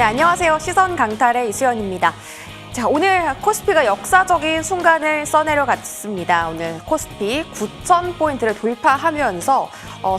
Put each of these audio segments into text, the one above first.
네, 안녕하세요. 시선 강탈의 이수연입니다. 자, 오늘 코스피가 역사적인 순간을 써내려 갔습니다. 오늘 코스피 9,000포인트를 돌파하면서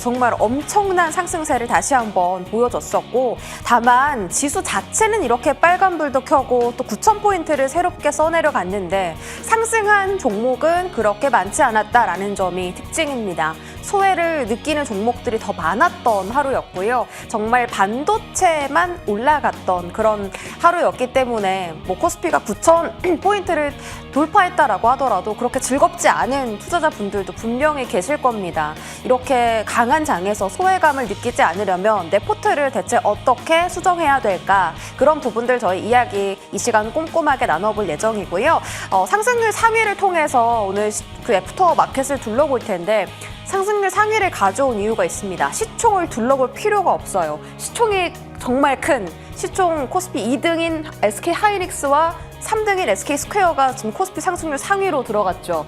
정말 엄청난 상승세를 다시 한번 보여줬었고, 다만 지수 자체는 이렇게 빨간불도 켜고 또 9,000포인트를 새롭게 써내려 갔는데 상승한 종목은 그렇게 많지 않았다라는 점이 특징입니다. 소외를 느끼는 종목들이 더 많았던 하루였고요. 정말 반도체만 올라갔던 그런 하루였기 때문에 코스피가 9,000포인트를 돌파했다라고 하더라도 그렇게 즐겁지 않은 투자자분들도 분명히 계실 겁니다. 이렇게 강한 장에서 소외감을 느끼지 않으려면 내 포트를 대체 어떻게 수정해야 될까? 그런 부분들 저희 이야기 이 시간 꼼꼼하게 나눠볼 예정이고요. 상승률 상위를 통해서 오늘 그 애프터 마켓을 둘러볼 텐데 상승률 상위를 가져온 이유가 있습니다. 시총을 둘러볼 필요가 없어요. 시총이 정말 큰 시총 코스피 2등인 SK하이닉스와 3등인 SK스퀘어가 지금 코스피 상승률 상위로 들어갔죠.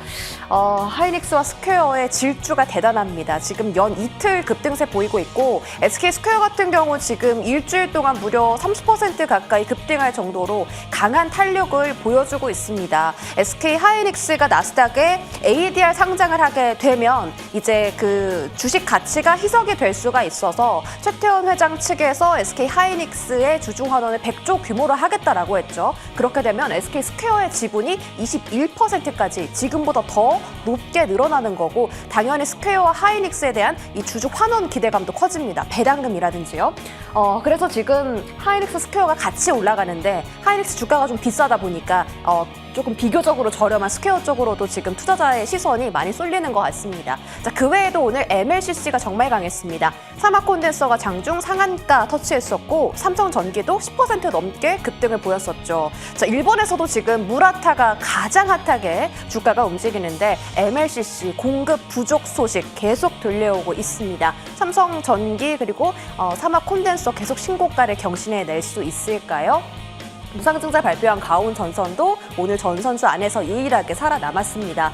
하이닉스와 스퀘어의 질주가 대단합니다. 지금 연 이틀 급등세 보이고 있고 SK스퀘어 같은 경우 지금 일주일 동안 무려 30% 가까이 급등할 정도로 강한 탄력을 보여주고 있습니다. SK하이닉스가 나스닥에 ADR 상장을 하게 되면 이제 그 주식 가치가 희석이 될 수가 있어서 최태원 회장 측에서 SK하이닉스의 주중 환원을 100조 규모로 하겠다라고 했죠. 그렇게 되면 SK스퀘어의 지분이 21%까지 지금보다 더 높게 늘어나는 거고, 당연히 스퀘어와 하이닉스에 대한 이 주주 환원 기대감도 커집니다. 배당금이라든지요. 그래서 지금 하이닉스 스퀘어가 같이 올라가는데 하이닉스 주가가 좀 비싸다 보니까 조금 비교적으로 저렴한 스퀘어 쪽으로도 지금 투자자의 시선이 많이 쏠리는 것 같습니다. 자, 그 외에도 오늘 MLCC가 정말 강했습니다. 사마콘덴서가 장중 상한가 터치했었고 삼성전기도 10% 넘게 급등을 보였었죠. 자, 일본에서도 지금 무라타가 가장 핫하게 주가가 움직이는데 MLCC 공급 부족 소식 계속 들려오고 있습니다. 삼성전기 그리고 사마콘덴서 계속 신고가를 경신해낼 수 있을까요? 무상증자 발표한 가온전선도 오늘 전선주 안에서 유일하게 살아남았습니다.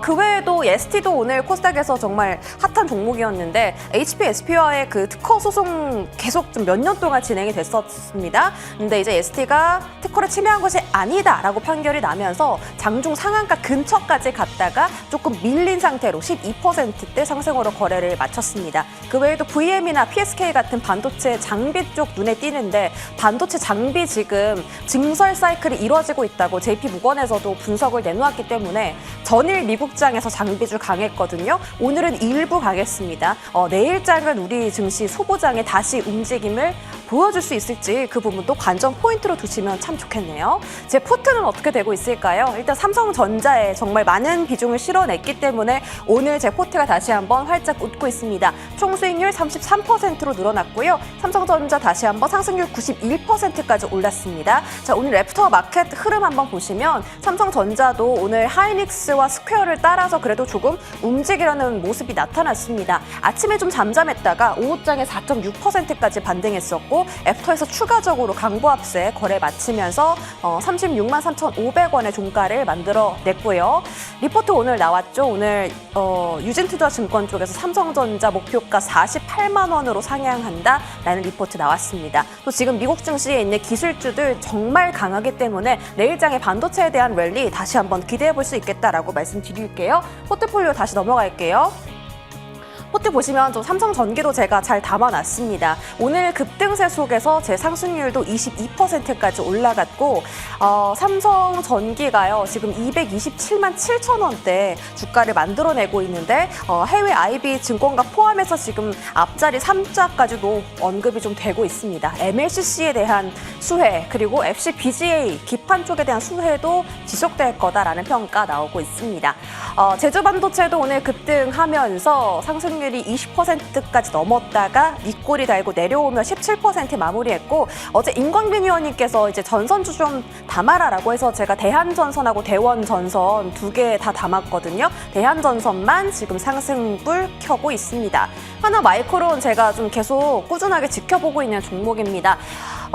그 외에도 ST도 오늘 코스닥에서 정말 핫한 종목이었는데 HP, SP와의 그 특허 소송 계속 좀 몇 년 동안 진행이 됐었습니다. 근데 이제 ST가 특허를 침해한 것이 아니다라고 판결이 나면서 장중 상한가 근처까지 갔다가 조금 밀린 상태로 12%대 상승으로 거래를 마쳤습니다. 그 외에도 VM이나 PSK 같은 반도체 장비 쪽 눈에 띄는데 반도체 장비 지금 증설 사이클이 이루어지고 있다고 JP모건에서도 분석을 내놓았기 때문에 전일 미국장에서 장비주 강했거든요. 오늘은 일부 강했습니다. 내일장은 우리 증시 소보장에 다시 움직임을 보여줄 수 있을지 그 부분도 관전 포인트로 두시면 참 좋겠네요. 제 포트는 어떻게 되고 있을까요? 일단 삼성전자에 정말 많은 비중을 실어냈기 때문에 오늘 제 포트가 다시 한번 활짝 웃고 있습니다. 총 수익률 33%로 늘어났고요. 삼성전자 다시 한번 상승률 91%까지 올랐습니다. 자, 오늘 애프터 마켓 흐름 한번 보시면 삼성전자도 오늘 하이닉스와 스퀘어를 따라서 그래도 조금 움직이려는 모습이 나타났습니다. 아침에 좀 잠잠했다가 오후장에 4.6%까지 반등했었고 애프터에서 추가적으로 강보합세 거래 마치면서 36만 3,500원의 종가를 만들어냈고요. 리포트 오늘 나왔죠. 오늘 유진투자증권 쪽에서 삼성전자 목표가 48만 원으로 상향한다라는 리포트 나왔습니다. 또 지금 미국 증시에 있는 기술주들 정말 강하기 때문에 내일장의 반도체에 대한 랠리 다시 한번 기대해 볼 수 있겠다라고 말씀드릴게요. 포트폴리오 다시 넘어갈게요. 포트 보시면 좀 삼성전기도 제가 잘 담아놨습니다. 오늘 급등세 속에서 제 상승률도 22%까지 올라갔고 삼성전기가요 지금 227만 7천 원대 주가를 만들어내고 있는데 해외 IB 증권가 포함해서 지금 앞자리 3자까지도 언급이 좀 되고 있습니다. MLCC에 대한 수혜 그리고 FCBGA 기판 쪽에 대한 수혜도 지속될 거다라는 평가 나오고 있습니다. 제주반도체도 오늘 급등하면서 상승률이 20%까지 넘었다가 윗골이 달고 내려오며 17% 마무리했고, 어제 임광빈 의원님께서 이제 전선주 좀 담아라라고 해서 제가 대한전선하고 대원전선 두 개 다 담았거든요. 대한전선만 지금 상승불 켜고 있습니다. 하나마이크론 제가 좀 계속 꾸준하게 지켜보고 있는 종목입니다.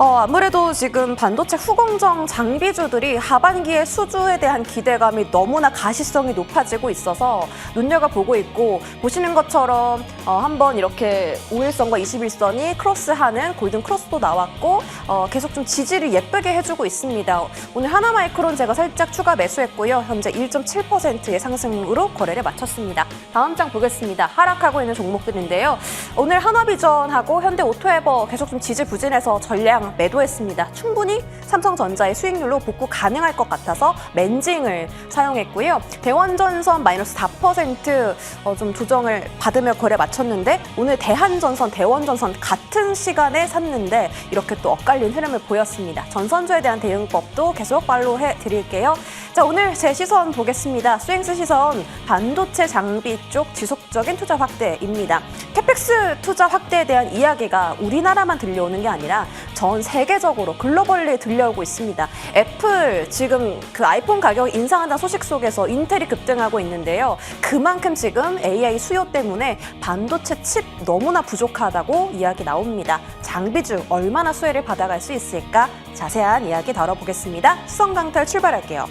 아무래도 지금 반도체 후공정 장비주들이 하반기의 수주에 대한 기대감이 너무나 가시성이 높아지고 있어서 눈여겨보고 있고, 보시는 것처럼 한번 이렇게 5일선과 21선이 크로스하는 골든 크로스도 나왔고 계속 좀 지지를 예쁘게 해주고 있습니다. 오늘 하나마이크론 제가 살짝 추가 매수했고요. 현재 1.7%의 상승으로 거래를 마쳤습니다. 다음 장 보겠습니다. 하락하고 있는 종목들인데요. 오늘 한화비전하고 현대오토에버 계속 좀 지지부진해서 전량 매도했습니다. 충분히 삼성전자의 수익률로 복구 가능할 것 같아서 멘징을 사용했고요. 대원전선 마이너스 4% 좀 조정을 받으며 거래 마쳤는데, 오늘 대한전선, 대원전선 같은 시간에 샀는데 이렇게 또 엇갈린 흐름을 보였습니다. 전선주에 대한 대응법도 계속 팔로우해 드릴게요. 자, 오늘 제 시선 보겠습니다. 스윙스 시선, 반도체 장비 쪽 지속적인 투자 확대입니다. 캐펙스 투자 확대에 대한 이야기가 우리나라만 들려오는 게 아니라 전 세계적으로 글로벌리 들려오고 있습니다. 애플 지금 그 아이폰 가격 인상한다는 소식 속에서 인텔이 급등하고 있는데요. 그만큼 지금 AI 수요 때문에 반도체 칩 너무나 부족하다고 이야기 나옵니다. 장비주 얼마나 수혜를 받아갈 수 있을까? 자세한 이야기 다뤄보겠습니다. 시선 강탈 출발할게요.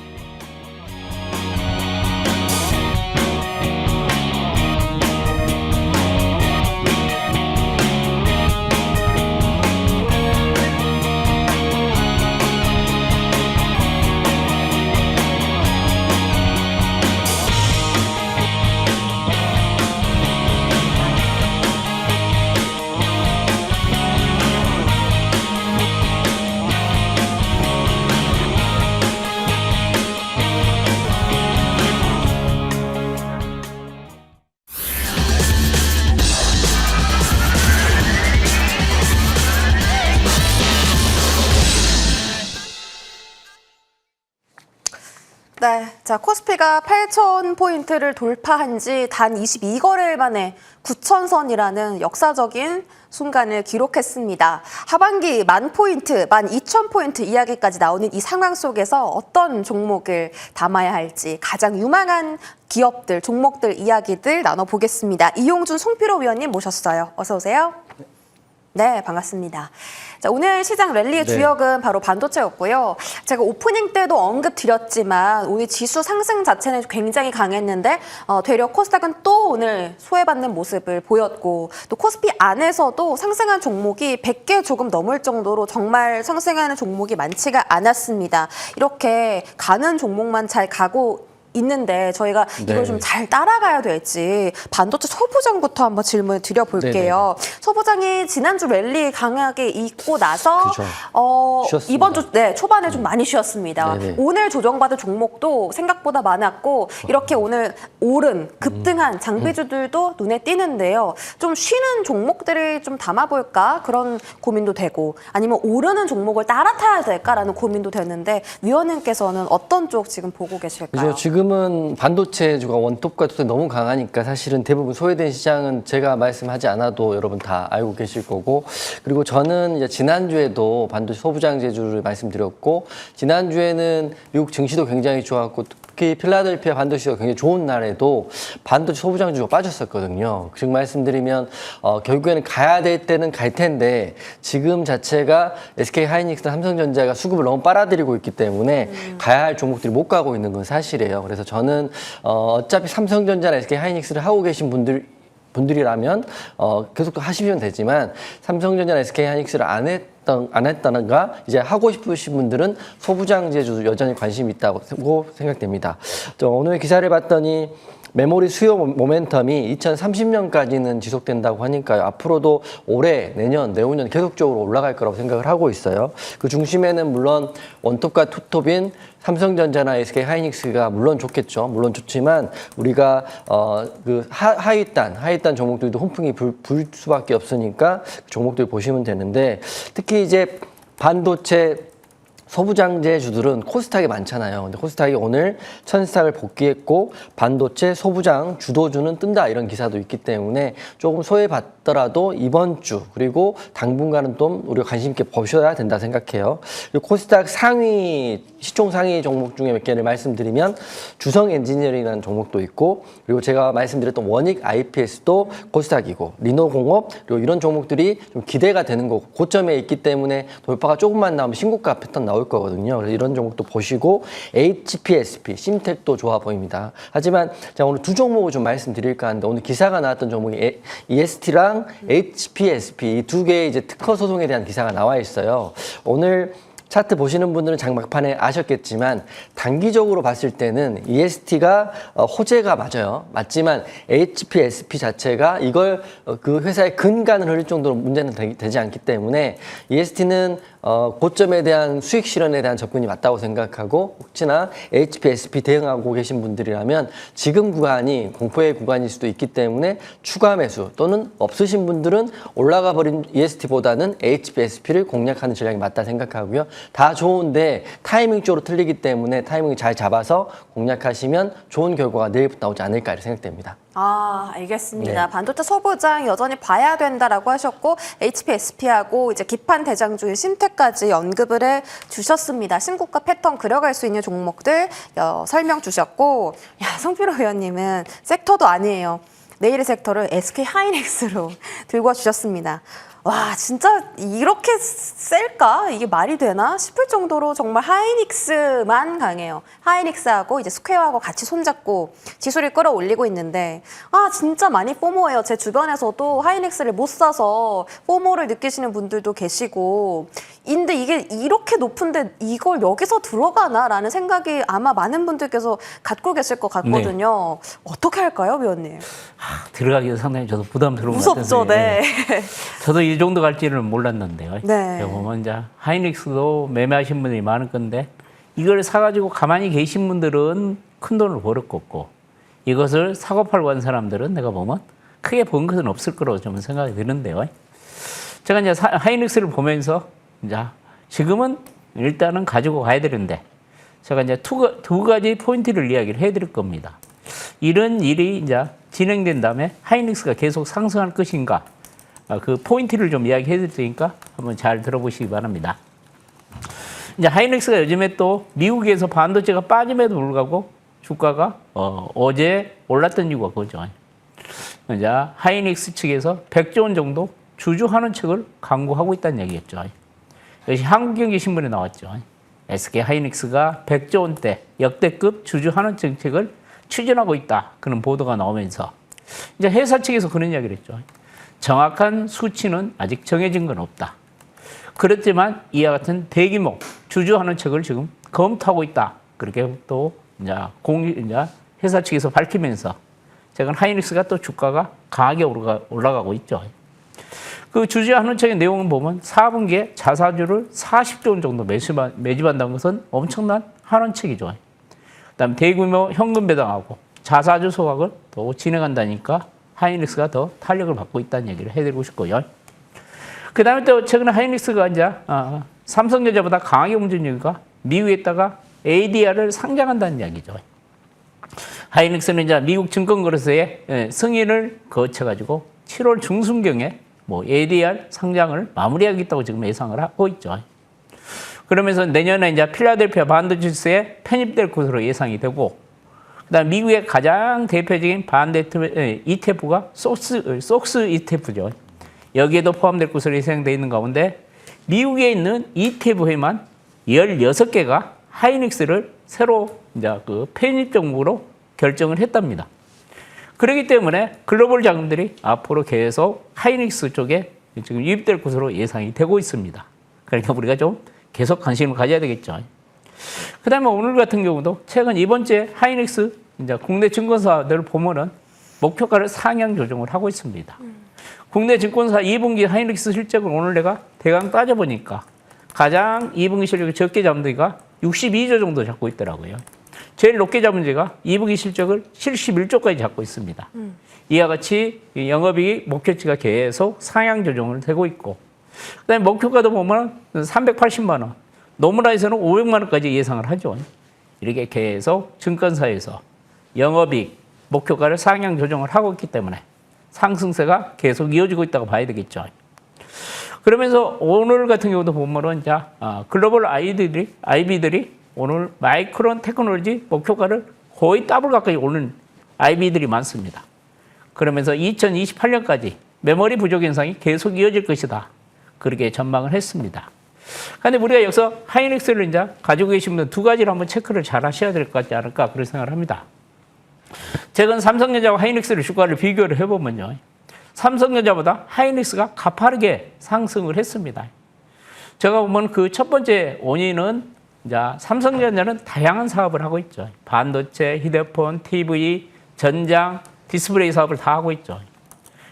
네, 자, 코스피가 8,000포인트를 돌파한 지 단 22거래일 만에 9,000선이라는 역사적인 순간을 기록했습니다. 하반기 10,000포인트, 12,000포인트 이야기까지 나오는 이 상황 속에서 어떤 종목을 담아야 할지 가장 유망한 기업들, 종목들 이야기들 나눠보겠습니다. 이용준 송필호 위원님 모셨어요. 어서 오세요. 네, 반갑습니다. 자, 오늘 시장 랠리의 주역은 바로 반도체였고요. 제가 오프닝 때도 언급드렸지만 오늘 지수 상승 자체는 굉장히 강했는데 되려 코스닥은 또 오늘 소외받는 모습을 보였고, 또 코스피 안에서도 상승한 종목이 100개 조금 넘을 정도로 정말 상승하는 종목이 많지가 않았습니다. 이렇게 가는 종목만 잘 가고 있는데 저희가 이걸 좀 잘 따라가야 될지 반도체 소부장부터 한번 질문을 드려볼게요. 소부장이 지난주 랠리 강하게 있고 나서 이번 주 초반에 좀 많이 쉬었습니다. 네네. 오늘 조정받은 종목도 생각보다 많았고 이렇게 오늘 오른 급등한 장비주들도 눈에 띄는데요. 좀 쉬는 종목들을 좀 담아볼까 그런 고민도 되고, 아니면 오르는 종목을 따라타야 될까라는 고민도 되는데, 위원님께서는 어떤 쪽 지금 보고 계실까요? 그렇죠. 지금은 반도체주가 원톱과 투톱이 너무 강하니까 사실은 대부분 소외된 시장은 제가 말씀하지 않아도 여러분 다 알고 계실 거고, 그리고 저는 이제 지난주에도 반도체 소부장제주를 말씀드렸고, 지난주에는 미국 증시도 굉장히 좋았고, 특히 필라델피아 반도체가 굉장히 좋은 날에도 반도체 소부장주가 빠졌었거든요. 즉 말씀드리면 결국에는 가야 될 때는 갈 텐데 지금 자체가 SK하이닉스나 삼성전자가 수급을 너무 빨아들이고 있기 때문에 가야 할 종목들이 못 가고 있는 건 사실이에요. 그래서 저는 어차피 삼성전자나 SK하이닉스를 하고 계신 분들이라면 계속 하시면 되지만, 삼성전자나 SK하이닉스를 안 했다는가 이제 하고 싶으신 분들은 소부장제주 여전히 관심이 있다고 생각됩니다. 오늘 기사를 봤더니 메모리 수요 모멘텀이 2030년까지는 지속된다고 하니까요. 앞으로도 올해, 내년, 내후년 계속적으로 올라갈 거라고 생각을 하고 있어요. 그 중심에는 물론 원톱과 투톱인 삼성전자나 SK하이닉스가 물론 좋겠죠. 물론 좋지만 우리가 그 하위단 종목들도 훈풍이 불 수밖에 없으니까 그 종목들 보시면 되는데, 특히 이제 반도체 소부장제주들은 코스닥이 많잖아요. 근데 코스닥이 오늘 천스닥을 복귀했고 반도체 소부장 주도주는 뜬다 이런 기사도 있기 때문에 조금 소외받다 없더라도 이번 주 그리고 당분간은 좀 우리가 관심 있게 보셔야 된다 생각해요. 그리고 코스닥 상위 시총 상위 종목 중에 몇 개를 말씀드리면 주성 엔지니어링이라는 종목도 있고, 그리고 제가 말씀드렸던 원익 IPS도 코스닥이고, 리노공업, 그리고 이런 종목들이 좀 기대가 되는 거고 고점에 있기 때문에 돌파가 조금만 나오면 신고가 패턴 나올 거거든요. 그래서 이런 종목도 보시고, HPSP, 심텍도 좋아 보입니다. 하지만 제가 오늘 두 종목을 좀 말씀드릴까 하는데, 오늘 기사가 나왔던 종목이 EST랑 HPSP 이 두 개의 이제 특허 소송에 대한 기사가 나와 있어요. 오늘 차트 보시는 분들은 장막판에 아셨겠지만 단기적으로 봤을 때는 EST가 호재가 맞지만 HPSP 자체가 이걸 그 회사의 근간을 흐릴 정도로 문제는 되지 않기 때문에 EST는 고점에 대한 수익 실현에 대한 접근이 맞다고 생각하고, 혹시나 HPSP 대응하고 계신 분들이라면 지금 구간이 공포의 구간일 수도 있기 때문에 추가 매수, 또는 없으신 분들은 올라가 버린 EST보다는 HPSP를 공략하는 전략이 맞다 생각하고요. 다 좋은데 타이밍 쪽으로 틀리기 때문에 타이밍을 잘 잡아서 공략하시면 좋은 결과가 내일부터 나오지 않을까 이렇게 생각됩니다. 아, 알겠습니다. 네. 반도체 소부장 여전히 봐야 된다라고 하셨고, HPSP하고 이제 기판 대장주인 심텍까지 언급을 해 주셨습니다. 신고가 패턴 그려갈 수 있는 종목들 설명 주셨고, 야, 송필호 의원님은 섹터도 아니에요. 내일의 섹터를 SK 하이닉스로 들고 주셨습니다. 와, 진짜 이렇게 셀까? 이게 말이 되나 싶을 정도로 정말 하이닉스만 강해요. 하이닉스하고 이제 스퀘어하고 같이 손잡고 지수를 끌어올리고 있는데, 아, 진짜 많이 포모예요. 제 주변에서도 하이닉스를 못 사서 포모를 느끼시는 분들도 계시고, 근데 이게 이렇게 높은데 이걸 여기서 들어가나라는 생각이 아마 많은 분들께서 갖고 계실 것 같거든요. 네. 어떻게 할까요, 위원님? 들어가기도 상당히 저도 부담스러운 것 무섭죠, 같은데. 네. 저도 이 정도 갈지는 몰랐는데요. 네. 보면 이제 하이닉스도 매매하신 분들이 많을 건데, 이걸 사가지고 가만히 계신 분들은 큰 돈을 벌었고, 이것을 사고 팔고 한 사람들은 내가 보면 크게 번 것은 없을 거라고 좀 생각이 드는데요. 제가 이제 하이닉스를 보면서 이제 지금은 일단은 가지고 가야 되는데, 제가 이제 두 가지 포인트를 이야기를 해드릴 겁니다. 이런 일이 이제 진행된 다음에 하이닉스가 계속 상승할 것인가, 그 포인트를 좀 이야기해 드릴 테니까 한번 잘 들어보시기 바랍니다. 이제 하이닉스가 요즘에 또 미국에서 반도체가 빠짐에도 불구하고 주가가 어제 올랐던 이유가 그거죠. 이제 하이닉스 측에서 100조 원 정도 주주환원 책을 강구하고 있다는 얘기겠죠. 이것이 한국경제신문에 나왔죠. SK 하이닉스가 100조 원대 역대급 주주환원 정책을 추진하고 있다, 그런 보도가 나오면서 이제 회사 측에서 그런 이야기를 했죠. 정확한 수치는 아직 정해진 건 없다. 그렇지만 이와 같은 대규모 주주환원 책을 지금 검토하고 있다, 그렇게 또 이제 회사 측에서 밝히면서 최근 하이닉스가 또 주가가 강하게 올라가고 있죠. 그 주주환원책의 내용을 보면 4분기에 자사주를 40조 원 정도 매집한다는 것은 엄청난 환원책이죠. 그다음 대규모 현금 배당하고 자사주 소각을 또 진행한다니까 하이닉스가 더 탄력을 받고 있다는 얘기를 해드리고 싶고요. 그 다음에 또 최근에 하이닉스가 이제 삼성전자보다 강하게 움직인 이유가 미국에다가 ADR을 상장한다는 이야기죠. 하이닉스는 이제 미국 증권거래소에 승인을 거쳐가지고 7월 중순경에 ADR 상장을 마무리하겠다고 지금 예상을 하고 있죠. 그러면서 내년에 이제 필라델피아 반도체 지수에 편입될 것으로 예상이 되고, 그다음 미국의 가장 대표적인 반도체 ETF가 속스 ETF죠. 여기에도 포함될 것으로 예상되어 있는 가운데 미국에 있는 ETF에만 16개가 하이닉스를 새로 이제 그 편입 종목으로 결정을 했답니다. 그렇기 때문에 글로벌 자금들이 앞으로 계속 하이닉스 쪽에 지금 유입될 것으로 예상이 되고 있습니다. 그러니까 우리가 좀 계속 관심을 가져야 되겠죠. 그 다음에 오늘 같은 경우도 최근 이번 주에 하이닉스 이제 국내 증권사들을 보면은 목표가를 상향 조정을 하고 있습니다. 국내 증권사 2분기 하이닉스 실적을 오늘 내가 대강 따져보니까 가장 2분기 실적을 적게 잡은 데가 62조 정도 잡고 있더라고요. 제일 높게 잡은 데가 2분기 실적을 71조까지 잡고 있습니다. 이와 같이 영업이익 목표치가 계속 상향 조정을 되고 있고, 그다음에 목표가도 보면 380만 원, 노무라에서는 500만 원까지 예상을 하죠. 이렇게 계속 증권사에서 영업이익 목표가를 상향 조정을 하고 있기 때문에 상승세가 계속 이어지고 있다고 봐야 되겠죠. 그러면서 오늘 같은 경우도 보면은 이제 글로벌 IB들이 오늘 마이크론 테크놀로지 목표가를 거의 더블 가까이 오른 IB들이 많습니다. 그러면서 2028년까지 메모리 부족 현상이 계속 이어질 것이다. 그렇게 전망을 했습니다. 그런데 우리가 여기서 하이닉스를 이제 가지고 계신 분들 두 가지를 한번 체크를 잘 하셔야 될 것 같지 않을까 그런 생각을 합니다. 최근 삼성전자와 하이닉스를 주가를 비교를 해보면요. 삼성전자보다 하이닉스가 가파르게 상승을 했습니다. 제가 보면 그 첫 번째 원인은 이제 삼성전자는 다양한 사업을 하고 있죠. 반도체, 휴대폰, TV, 전장, 디스플레이 사업을 다 하고 있죠.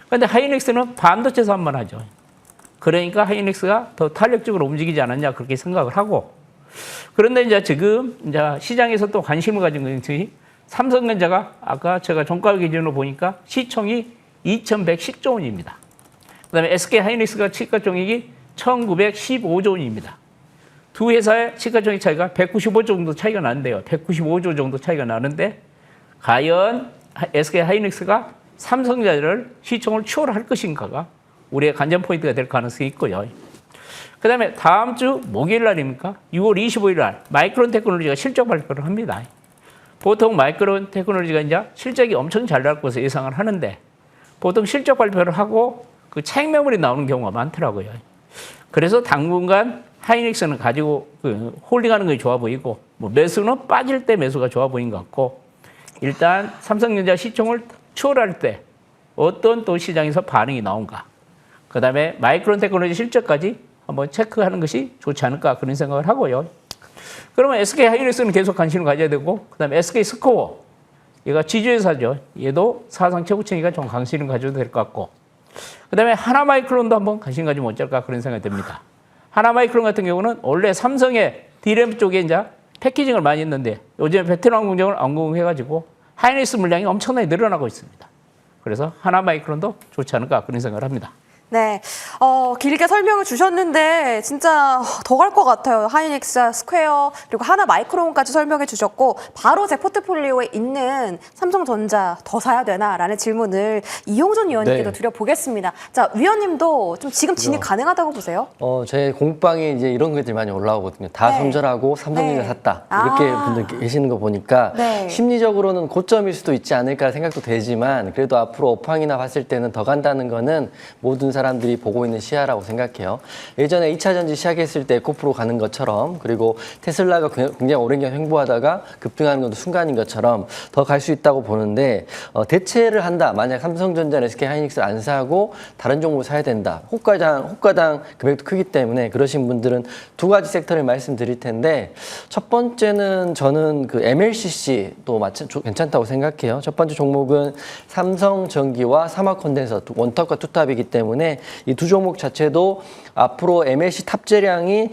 그런데 하이닉스는 반도체 사업만 하죠. 그러니까 하이닉스가 더 탄력적으로 움직이지 않았냐 그렇게 생각을 하고, 그런데 이제 지금 이제 시장에서 또 관심을 가진 것이 삼성전자가 아까 제가 종가 기준으로 보니까 시총이 2,110조 원입니다. 그다음에 SK 하이닉스가 시가총액이 1,915조 원입니다. 두 회사의 시가총액 차이가 195조 정도 차이가 나는데요. 195조 정도 차이가 나는데 과연 SK 하이닉스가 삼성전자를 시총을 추월할 것인가가 우리의 관전 포인트가 될 가능성이 있고요. 그다음에 다음 주 목요일 날입니까? 6월 25일 날 마이크론 테크놀로지가 실적 발표를 합니다. 보통 마이크론 테크놀로지가 이제 실적이 엄청 잘 나올 것으로 예상을 하는데 보통 실적 발표를 하고 그 차익 매물이 나오는 경우가 많더라고요. 그래서 당분간 하이닉스는 가지고 홀딩하는 것이 좋아 보이고, 뭐 매수는 빠질 때 매수가 좋아 보인 것 같고, 일단 삼성전자 시총을 추월할 때 어떤 또 시장에서 반응이 나온가, 그 다음에 마이크론 테크놀로지 실적까지 한번 체크하는 것이 좋지 않을까 그런 생각을 하고요. 그러면 SK 하이닉스는 계속 관심을 가져야 되고, 그 다음에 SK 스코어, 얘가 지주회사죠. 얘도 사상 최고층이가 좀 관심을 가져도 될 것 같고, 그 다음에 하나마이크론도 한번 관심 가지면 어쩔까 그런 생각이 듭니다. 하나마이크론 같은 경우는 원래 삼성의 D램 쪽에 이제 패키징을 많이 했는데 요즘에 베트남 공장을 완공해가지고 하이닉스 물량이 엄청나게 늘어나고 있습니다. 그래서 하나마이크론도 좋지 않을까 그런 생각을 합니다. 네, 길게 설명을 주셨는데 진짜 더 갈 것 같아요. 하이닉스, 스퀘어, 그리고 하나 마이크론까지 설명해 주셨고 바로 제 포트폴리오에 있는 삼성전자 더 사야 되나라는 질문을 이용준 위원님께도 네. 드려보겠습니다. 자, 위원님도 좀 지금 진입 가능하다고 보세요? 제 공방에 이제 이런 것들이 많이 올라오거든요. 다 네. 손절하고 삼성전자 네. 샀다. 이렇게 분들 계시는 거 보니까 네. 심리적으로는 고점일 수도 있지 않을까 생각도 되지만 그래도 앞으로 업황이나 봤을 때는 더 간다는 거는 모든 사람들이 보고 있는 시야라고 생각해요. 예전에 2차 전지 시작했을 때 에코프로 가는 것처럼, 그리고 테슬라가 굉장히 오랜 기간 횡보하다가 급등하는 것도 순간인 것처럼 더 갈 수 있다고 보는데, 대체를 한다. 만약 삼성전자, SK 하이닉스를 안 사고 다른 종목을 사야 된다. 호가당 금액도 크기 때문에 그러신 분들은 두 가지 섹터를 말씀드릴 텐데, 첫 번째는 저는 그 MLCC도 괜찮다고 생각해요. 첫 번째 종목은 삼성전기와 삼화콘덴서 원탑과 투탑이기 때문에 이 두 종목 자체도 앞으로 MLC 탑재량이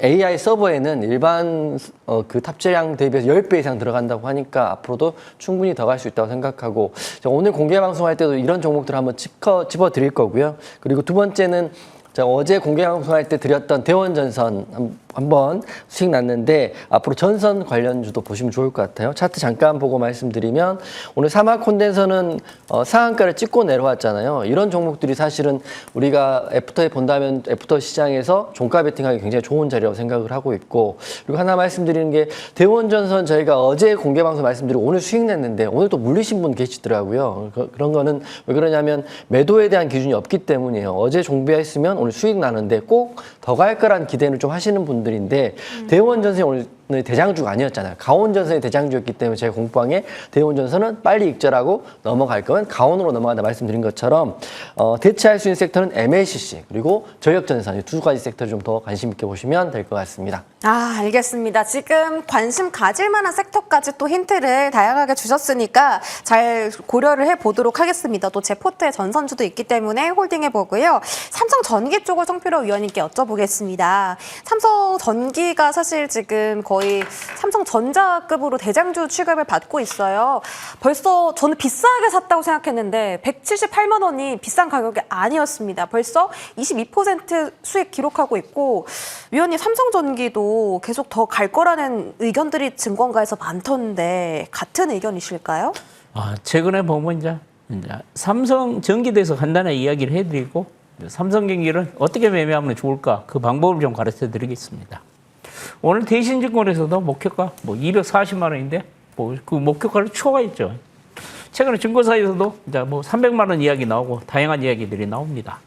AI 서버에는 일반 그 탑재량 대비해서 10배 이상 들어간다고 하니까 앞으로도 충분히 더 갈 수 있다고 생각하고, 오늘 공개 방송할 때도 이런 종목들 한번 짚어 드릴 거고요. 그리고 두 번째는 제가 어제 공개 방송할 때 드렸던 대원전선 한번 수익 났는데 앞으로 전선 관련주도 보시면 좋을 것 같아요. 차트 잠깐 보고 말씀드리면 오늘 사마콘덴서는 상한가를 찍고 내려왔잖아요. 이런 종목들이 사실은 우리가 애프터에 본다면 애프터 시장에서 종가 베팅하기 굉장히 좋은 자리라고 생각을 하고 있고, 그리고 하나 말씀드리는 게 대원전선 저희가 어제 공개 방송 말씀드리고 오늘 수익 냈는데 오늘 또 물리신 분 계시더라고요. 그런 거는 왜 그러냐면 매도에 대한 기준이 없기 때문이에요. 어제 종배했으면 오늘 수익 나는데 꼭 더 갈 거란 기대를 좀 하시는 분들인데 대원전선이 오늘 대장주가 아니었잖아요. 가온전선이 대장주였기 때문에 제가 공방에 대원전선은 빨리 익절하고 넘어갈 거면 가온으로 넘어간다 말씀드린 것처럼 대체할 수 있는 섹터는 MLCC 그리고 전력전선 이 두 가지 섹터를 좀 더 관심 있게 보시면 될 것 같습니다. 알겠습니다. 지금 관심 가질 만한 섹터까지 또 힌트를 다양하게 주셨으니까 잘 고려를 해보도록 하겠습니다. 또 제 포트에 전선주도 있기 때문에 홀딩해 보고요. 삼성전기 쪽을 성필호 위원님께 여쭤보겠습니다. 삼성전기가 사실 지금 거의 삼성전자급으로 대장주 취급을 받고 있어요. 벌써 저는 비싸게 샀다고 생각했는데 178만 원이 비싼 가격이 아니었습니다. 벌써 22% 수익 기록하고 있고, 위원님 삼성전기도 계속 더 갈 거라는 의견들이 증권가에서 많던데 같은 의견이실까요? 최근에 보면 이제 이제 삼성전기에 대해서 간단하게 이야기를 해드리고 삼성전기를 어떻게 매매하면 좋을까 그 방법을 좀 가르쳐 드리겠습니다. 오늘 대신증권에서도 목표가 뭐 240만 원인데 뭐 그 목표가를 초과했죠. 최근에 증권사에서도 이제 뭐 300만 원 이야기 나오고 다양한 이야기들이 나옵니다.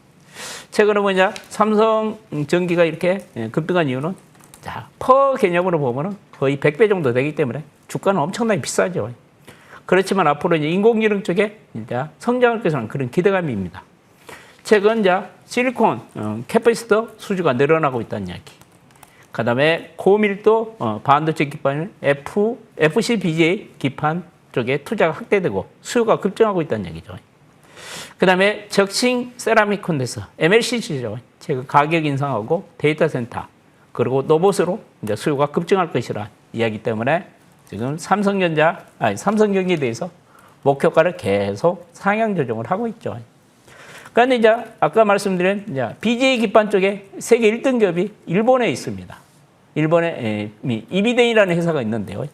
최근에 뭐냐 삼성전기가 이렇게 급등한 이유는 자, 퍼 개념으로 보면은 거의 100배 정도 되기 때문에 주가는 엄청나게 비싸죠. 그렇지만 앞으로 이제 인공지능 쪽에 이제 성장할 것이라는 그런 기대감입니다. 최근 이제 실리콘 캐패시터 수주가 늘어나고 있다는 이야기. 그다음에 고밀도 반도체 기판을 FCBGA 기판 쪽에 투자가 확대되고 수요가 급증하고 있다는 얘기죠. 그다음에 적신 세라믹 콘덴서 MLCC죠. 최근 가격 인상하고 데이터 센터 그리고 로봇으로 이제 수요가 급증할 것이라 이야기 때문에 지금 삼성전기에 대해서 목표가를 계속 상향 조정을 하고 있죠. 그런데 이제 아까 말씀드린 이제 BGA 기판 쪽에 세계 1등 기업이 일본에 있습니다. 일본에 이비덴이라는 회사가 있는데요.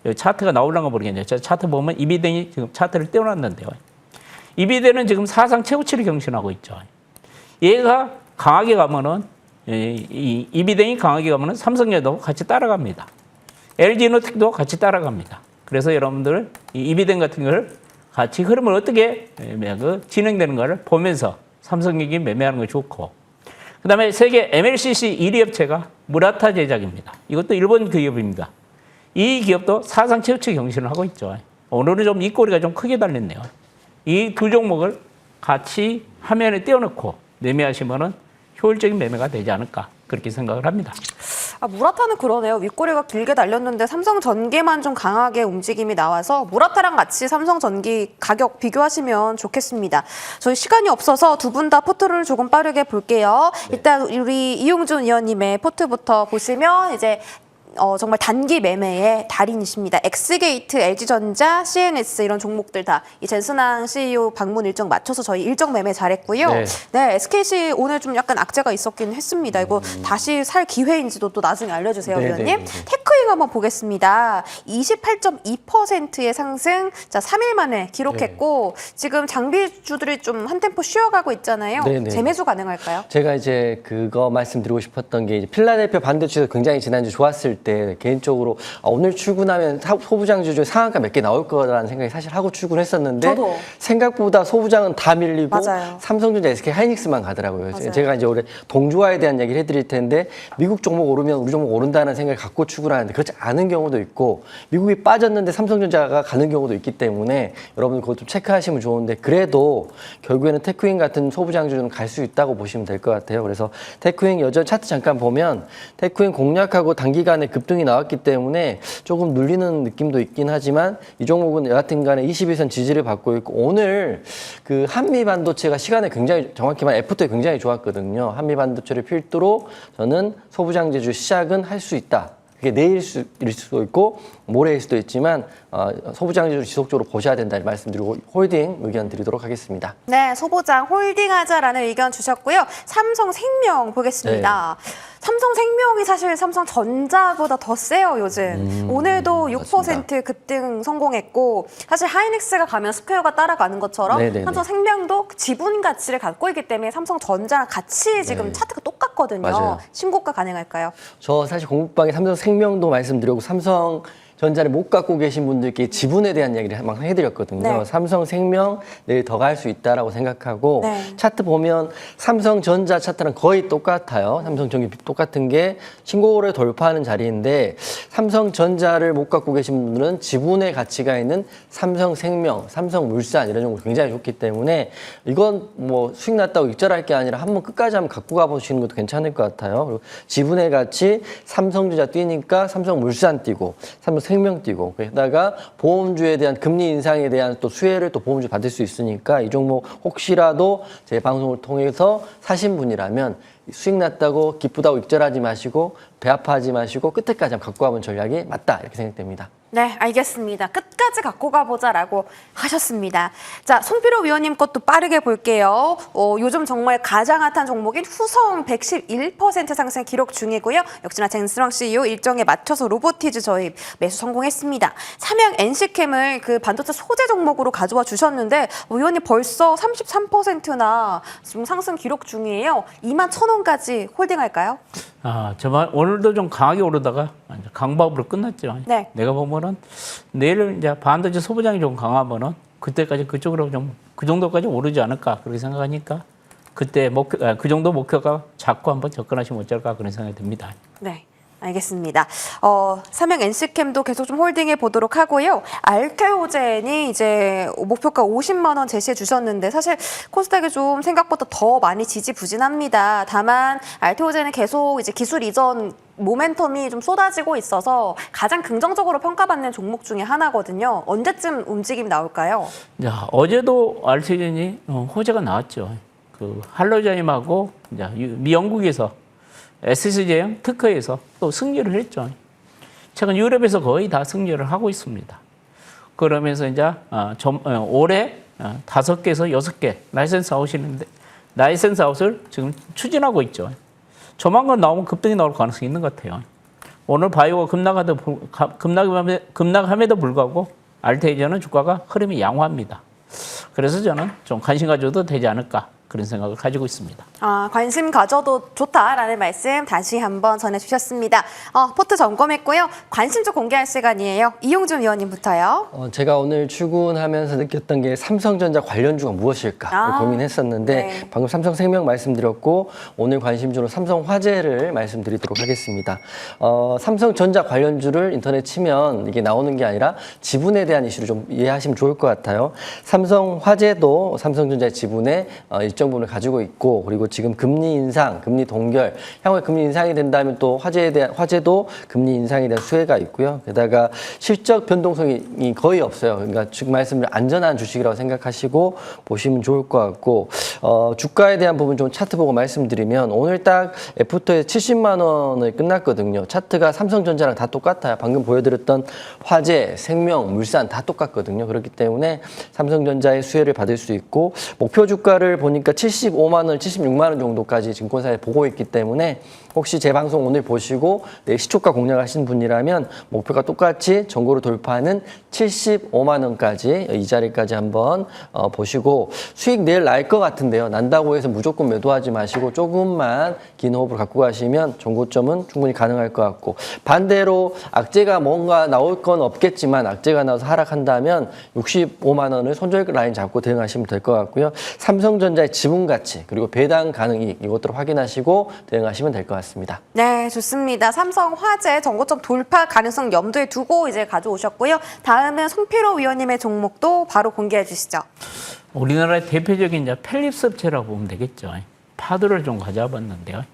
여기 차트가 나올란가 모르겠네요. 저 차트 보면 이비덴이 지금 차트를 떼어놨는데요. 이비덴은 지금 사상 최고치를 경신하고 있죠. 얘가 강하게 가면은 이 이비덴이 강하게 가면은 삼성전자도 같이 따라갑니다. LG노텍도 같이 따라갑니다. 그래서 여러분들 이 이비덴 같은 걸 같이 흐름을 어떻게 진행되는가를 보면서 삼성전기 매매하는 게 좋고, 그 다음에 세계 MLCC 1위 업체가 무라타 제작입니다. 이것도 일본 기업입니다. 이 기업도 사상 최고치 경신을 하고 있죠. 오늘은 좀 이 꼬리가 좀 크게 달렸네요. 이 두 종목을 같이 화면에 띄워놓고 매매하시면은 효율적인 매매가 되지 않을까 그렇게 생각을 합니다. 무라타는 그러네요. 윗꼬리가 길게 달렸는데 삼성전기만 좀 강하게 움직임이 나와서 무라타랑 같이 삼성전기 가격 비교하시면 좋겠습니다. 저희 시간이 없어서 두 분 다 포트를 조금 빠르게 볼게요. 일단 우리 이용준 위원님의 포트부터 보시면 이제 정말 단기 매매의 달인이십니다. 엑스게이트, LG전자, CNS 이런 종목들 다 이 젠슨항 CEO 방문 일정 맞춰서 저희 일정 매매 잘했고요. 네, SKC 오늘 좀 약간 악재가 있었긴 했습니다. 이거 다시 살 기회인지도 또 나중에 알려주세요, 위원님. 테크윙 한번 보겠습니다. 28.2%의 상승, 자 3일 만에 기록했고 지금 장비주들이 좀 한 템포 쉬어가고 있잖아요. 재매수 가능할까요? 제가 이제 그거 말씀드리고 싶었던 게 이제 필라델피아 반도체도 굉장히 지난주 좋았을 때 개인적으로 오늘 출근하면 소부장주 중에 상한가 몇 개 나올 거라는 생각이 사실 하고 출근했었는데 저도. 생각보다 소부장은 다 밀리고 맞아요. 삼성전자, SK 하이닉스만 가더라고요. 맞아요. 제가 이제 올해 동조화에 대한 얘기를 해드릴 텐데 미국 종목 오르면 우리 종목 오른다는 생각을 갖고 출근하는데 그렇지 않은 경우도 있고 미국이 빠졌는데 삼성전자가 가는 경우도 있기 때문에 여러분 그것 좀 체크하시면 좋은데 그래도 결국에는 테크윈 같은 소부장주는 갈 수 있다고 보시면 될 것 같아요. 그래서 테크윈 여전 차트 잠깐 보면 테크윈 공략하고 단기간에 급등이 나왔기 때문에 조금 눌리는 느낌도 있긴 하지만 이 종목은 여하튼 간에 21선 지지를 받고 있고 오늘 그 한미 반도체가 시간에 굉장히 정확히 말하면 애프터에 굉장히 좋았거든요. 한미 반도체를 필두로 저는 소부장제주 시작은 할 수 있다. 그게 내일일 수도 있고 모레일 수도 있지만 소부장제주 지속적으로 보셔야 된다는 말씀드리고 홀딩 의견 드리도록 하겠습니다. 네, 소보장 홀딩하자라는 의견 주셨고요. 삼성생명 보겠습니다. 삼성생명이 사실 삼성전자보다 더 세요, 요즘. 오늘도 6% 맞습니다. 급등 성공했고 사실 하이닉스가 가면 스퀘어가 따라가는 것처럼 삼성생명도 지분 가치를 갖고 있기 때문에 삼성전자랑 같이 지금 차트가 똑같거든요. 맞아요. 신고가 가능할까요? 저 사실 공부방에 삼성생명도 말씀드리고 삼성전자를 못 갖고 계신 분들께 지분에 대한 이야기를 막 해드렸거든요. 삼성생명 내일 더 갈 수 있다라고 생각하고 차트 보면 삼성전자 차트랑 거의 똑같아요. 삼성전기 똑같은 게 신고를 돌파하는 자리인데 삼성전자를 못 갖고 계신 분들은 지분의 가치가 있는 삼성생명, 삼성물산 이런 종목 굉장히 좋기 때문에 이건 뭐 수익 났다고 익절할 게 아니라 한번 끝까지 한번 갖고 가보시는 것도 괜찮을 것 같아요. 그리고 지분의 가치 삼성전자 뛰니까 삼성물산 뛰고 삼성생명 뛰고 게다가 보험주에 대한 금리 인상에 대한 또 수혜를 또 보험주 받을 수 있으니까 이 종목 혹시라도 제 방송을 통해서 사신 분이라면 수익 났다고 기쁘다고 익절하지 마시고 배 아파하지 마시고 끝에까지 한번 갖고 가본 전략이 맞다 이렇게 생각됩니다. 네, 알겠습니다. 끝까지 갖고 가보자라고 하셨습니다. 자, 손필호 위원님 것도 빠르게 볼게요. 요즘 정말 가장 핫한 종목인 후성 111% 상승 기록 중이고요. 역시나 젠스랑 CEO 일정에 맞춰서 로보티즈 저희 매수 성공했습니다. 삼양 NC캠을 그 반도체 소재 종목으로 가져와 주셨는데 위원님 벌써 33%나 지금 상승 기록 중이에요. 21,000원까지 홀딩할까요? 정말 오늘도 좀 강하게 오르다가 강박으로 끝났죠. 네. 내가 보면은 내일 이제 반도체 소부장이 좀 강하면은 그때까지 그쪽으로 좀 그 정도까지 오르지 않을까 그렇게 생각하니까 그때 그 정도 목표가 자꾸 한번 접근하시면 어쩔까 그런 생각이 듭니다. 네. 알겠습니다. 삼양 NC캠도 계속 좀 홀딩해 보도록 하고요. 알테오젠이 이제 목표가 50만 원 제시해 주셨는데 사실 코스닥이 좀 생각보다 더 많이 지지부진합니다. 다만 알테오젠은 계속 이제 기술 이전 모멘텀이 좀 쏟아지고 있어서 가장 긍정적으로 평가받는 종목 중에 하나거든요. 언제쯤 움직임이 나올까요? 자, 어제도 알테오젠이 호재가 나왔죠. 그 할로자임하고 미 영국에서 SC제형 특허에서 또 승리를 했죠. 최근 유럽에서 거의 다 승리를 하고 있습니다. 그러면서 이제 올해 5개에서 6개 라이센스 아웃을 지금 추진하고 있죠. 조만간 나오면 급등이 나올 가능성이 있는 것 같아요. 오늘 바이오가 급락함에도 불구하고 알테이전은 주가가 흐름이 양호합니다. 그래서 저는 좀 관심 가져도 되지 않을까 그런 생각을 가지고 있습니다. 관심 가져도 좋다라는 말씀 다시 한번 전해주셨습니다. 포트 점검했고요. 관심주 공개할 시간이에요. 이용준 위원님부터요. 제가 오늘 출근하면서 느꼈던 게 삼성전자 관련주가 무엇일까 고민했었는데 네. 방금 삼성생명 말씀드렸고 오늘 관심주로 삼성화재를 말씀드리도록 하겠습니다. 삼성전자 관련주를 인터넷 치면 이게 나오는 게 아니라 지분에 대한 이슈를 좀 이해하시면 좋을 것 같아요. 삼성화재도 삼성전자의 지분에 일정 부분을 가지고 있고 그리고 지금 금리 인상, 금리 동결, 향후에 금리 인상이 된다면 또 화재도 금리 인상에 대한 수혜가 있고요. 게다가 실적 변동성이 거의 없어요. 그러니까 지금 말씀드린 안전한 주식이라고 생각하시고 보시면 좋을 것 같고 주가에 대한 부분 좀 차트 보고 말씀드리면 오늘 딱 애프터에 70만 원을 끝났거든요. 차트가 삼성전자랑 다 똑같아요. 방금 보여드렸던 화재, 생명, 물산 다 똑같거든요. 그렇기 때문에 삼성전자의 수혜를 받을 수 있고 목표 주가를 보니까 75만 원, 76만 원 정도까지 증권사에 보고 있기 때문에 혹시 제 방송 오늘 보시고 내일 시초가 공략하신 분이라면 목표가 똑같이 전고를 돌파하는 75만 원까지 이 자리까지 한번 보시고 수익 내일 날 것 같은데요. 난다고 해서 무조건 매도하지 마시고 조금만 긴 호흡을 갖고 가시면 전고점은 충분히 가능할 것 같고 반대로 악재가 뭔가 나올 건 없겠지만 악재가 나와서 하락한다면 65만 원을 손절 라인 잡고 대응하시면 될 것 같고요. 삼성전자의 지분 가치 그리고 배당 가능이익 이것들을 확인하시고 대응하시면 될 것 같습니다. 네, 좋습니다. 삼성화재 전고점 돌파 가능성 염두에 두고 이제 가져오셨고요. 다음은 손필호 위원님의 종목도 바로 공개해 주시죠. 우리나라의 대표적인 이제 펠립스 업체라고 보면 되겠죠. 파도를 좀 가져와봤는데요.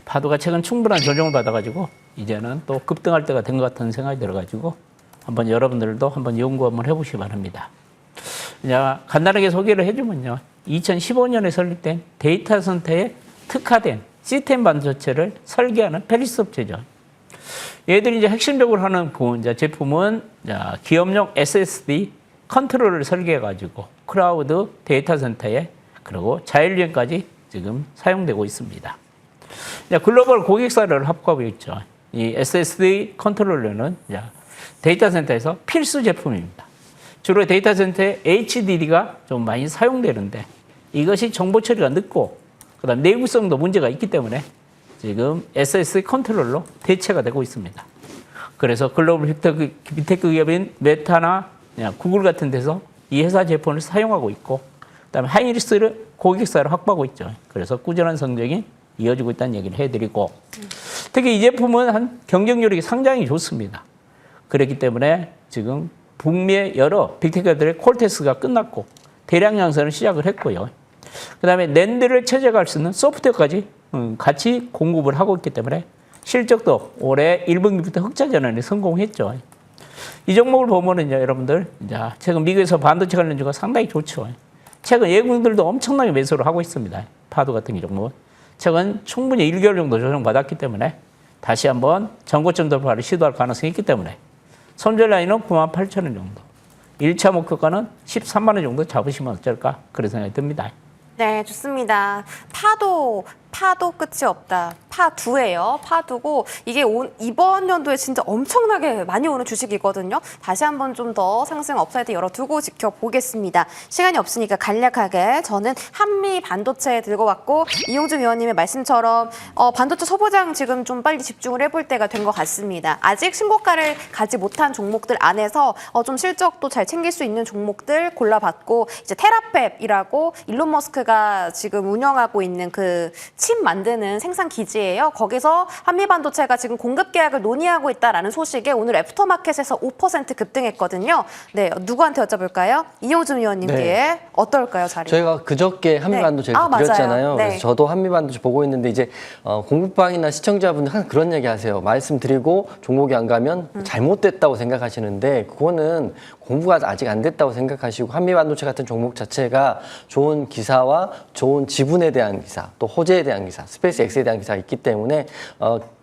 파도가 최근 충분한 조정을 받아가지고 이제는 또 급등할 때가 된 것 같은 생각이 들어가지고 한번 여러분들도 한번 연구 한번 해보시기 바랍니다. 이제 간단하게 소개를 해주면요. 2015년에 설립된 데이터 센터에 특화된 시스템 반도체를 설계하는 펠립스 업체죠. 얘들이 이제 핵심적으로 하는 제품은 기업용 SSD 컨트롤을 설계해가지고 클라우드 데이터 센터에 그리고 자율주행까지 지금 사용되고 있습니다. 글로벌 고객사를 합법하고 있죠. 이 SSD 컨트롤러는 데이터 센터에서 필수 제품입니다. 주로 데이터 센터에 HDD가 좀 많이 사용되는데 이것이 정보 처리가 늦고 그다음 내구성도 문제가 있기 때문에 지금 SSD 컨트롤러 대체가 되고 있습니다. 그래서 글로벌 빅테크 기업인 메타나 구글 같은 데서 이 회사 제품을 사용하고 있고 그다음에 하이리스를 고객사로 확보하고 있죠. 그래서 꾸준한 성적이 이어지고 있다는 얘기를 해드리고 특히 이 제품은 경쟁력이 상당히 좋습니다. 그렇기 때문에 지금 북미의 여러 빅테크들의 콜테스트가 끝났고 대량 양산을 시작을 했고요. 그다음에 낸드를 체제할 수 있는 소프트웨어까지 같이 공급을 하고 있기 때문에 실적도 올해 1분기부터 흑자 전환에 성공했죠. 이 종목을 보면은 여러분들 최근 미국에서 반도체 관련주가 상당히 좋죠. 최근 예금들도 엄청나게 매수를 하고 있습니다. 파도 같은 이 종목은 최근 충분히 1개월 정도 조정받았기 때문에 다시 한번 전고점 돌파를 시도할 가능성이 있기 때문에 손절 라인은 98,000원 정도. 1차 목표가는 13만 원 정도 잡으시면 어쩔까? 그런 생각이 듭니다. 네, 좋습니다. 파도 끝이 없다. 파두예요. 파두고 이게 이번 연도에 진짜 엄청나게 많이 오는 주식이거든요. 다시 한번 좀 더 상승 업사이드 열어두고 지켜보겠습니다. 시간이 없으니까 간략하게 저는 한미 반도체 들고 왔고 이용준 위원님의 말씀처럼 반도체 소부장 지금 좀 빨리 집중을 해볼 때가 된 것 같습니다. 아직 신고가를 가지 못한 종목들 안에서 좀 실적도 잘 챙길 수 있는 종목들 골라봤고 이제 테라팹이라고 일론 머스크가 지금 운영하고 있는 그 칩 만드는 생산 기지예요. 거기서 한미반도체가 지금 공급 계약을 논의하고 있다라는 소식에 오늘 애프터마켓에서 5% 급등했거든요. 네, 누구한테 여쭤볼까요? 이용준 위원님께 네. 어떨까요, 자리? 저희가 그저께 한미반도체 드렸잖아요. 네. 그래서 저도 한미반도체 보고 있는데 이제 공급방이나 시청자분들 항상 그런 얘기 하세요. 말씀드리고 종목이 안 가면 잘못됐다고 생각하시는데 그거는 공부가 아직 안 됐다고 생각하시고 한미반도체 같은 종목 자체가 좋은 기사와 좋은 지분에 대한 기사, 또 호재에 대한 기사, 스페이스 X에 대한 기사가 있기 때문에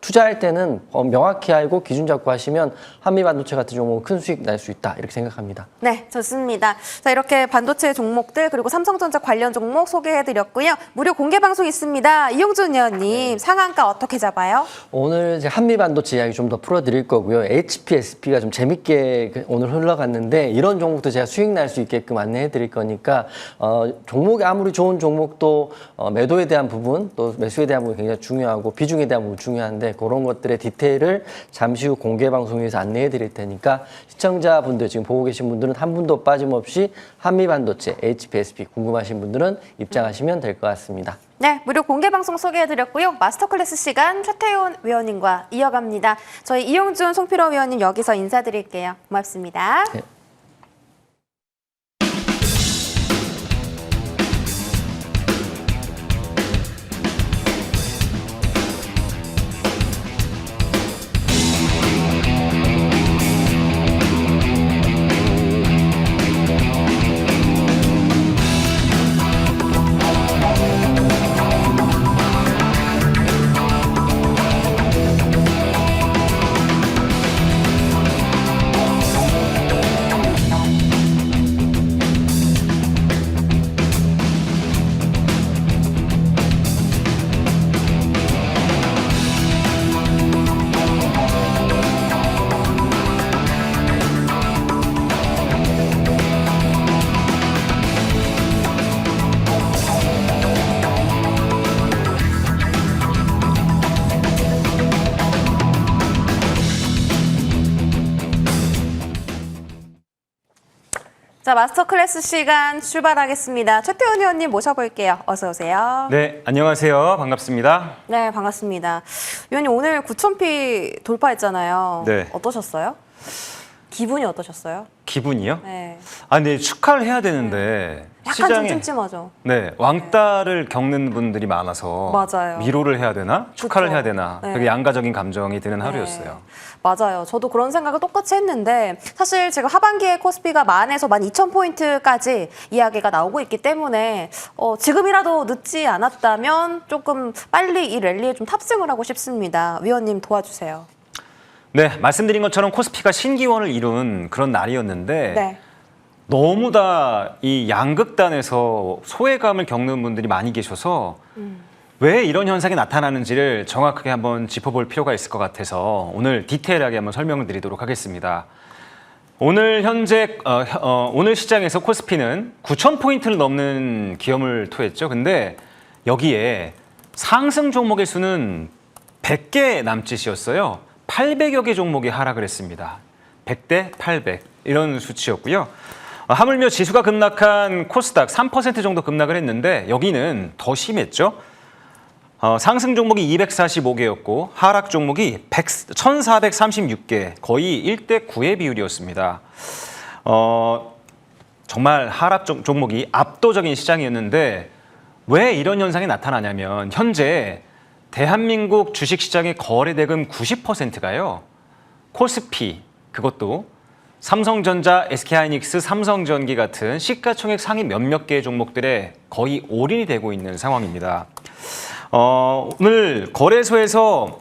투자할 때는 명확히 알고 기준 잡고 하시면 한미반도체 같은 종목은 큰 수익 날 수 있다 이렇게 생각합니다. 네, 좋습니다. 자, 이렇게 반도체 종목들 그리고 삼성전자 관련 종목 소개해드렸고요. 무료 공개 방송 있습니다. 이용준 의원님 상한가 어떻게 잡아요? 오늘 이제 한미반도체 이야기 좀 더 풀어드릴 거고요. HPSP가 좀 재밌게 오늘 흘러갔는데 이런 종목도 제가 수익 날 수 있게끔 안내해드릴 거니까 종목이 아무리 좋은 종목도 매도에 대한 부분 또 매수에 대한 부분이 굉장히 중요하고 비중에 대한 부분이 중요한데 그런 것들의 디테일을 잠시 후 공개 방송에서 안내해드릴 테니까 시청자분들 지금 보고 계신 분들은 한 분도 빠짐없이 한미반도체 HPSP 궁금하신 분들은 입장하시면 될 것 같습니다. 네, 무료 공개 방송 소개해드렸고요. 마스터 클래스 시간 최태훈 위원님과 이어갑니다. 저희 이용준, 송필호 위원님 여기서 인사드릴게요. 고맙습니다. 네. 자, 마스터 클래스 시간 출발하겠습니다. 최태훈 의원님 모셔볼게요. 어서 오세요. 네, 안녕하세요. 반갑습니다. 네, 반갑습니다. 위원님 오늘 9,000피 돌파했잖아요. 네. 어떠셨어요? 기분이 어떠셨어요? 기분이요? 네. 네, 축하를 해야 되는데 약간 좀 찜찜하죠. 네, 왕따를 겪는 분들이 많아서 맞아요. 위로를 해야 되나? 축하를 그쵸. 해야 되나? 네. 되게 양가적인 감정이 드는 하루였어요. 맞아요. 저도 그런 생각을 똑같이 했는데 사실 지금 하반기에 코스피가 10,000에서 12,000포인트까지 이야기가 나오고 있기 때문에 지금이라도 늦지 않았다면 조금 빨리 이 랠리에 좀 탑승을 하고 싶습니다. 위원님 도와주세요. 네, 말씀드린 것처럼 코스피가 신기원을 이룬 그런 날이었는데 네. 너무 다 이 양극단에서 소외감을 겪는 분들이 많이 계셔서 왜 이런 현상이 나타나는지를 정확하게 한번 짚어볼 필요가 있을 것 같아서 오늘 디테일하게 한번 설명을 드리도록 하겠습니다. 오늘 현재 오늘 시장에서 코스피는 9,000포인트를 넘는 기염을 토했죠. 근데 여기에 상승 종목의 수는 100개 남짓이었어요. 800여 개 종목이 하락을 했습니다. 100대 800 이런 수치였고요. 하물며 지수가 급락한 코스닥 3% 정도 급락을 했는데 여기는 더 심했죠. 상승 종목이 245개였고 하락 종목이 1,436개, 거의 1대 9의 비율이었습니다. 정말 하락 종목이 압도적인 시장이었는데 왜 이런 현상이 나타나냐면 현재 대한민국 주식시장의 거래대금 90%가요. 코스피, 그것도 삼성전자, SK하이닉스, 삼성전기 같은 시가총액 상위 몇몇 개의 종목들에 거의 올인이 되고 있는 상황입니다. 오늘 거래소에서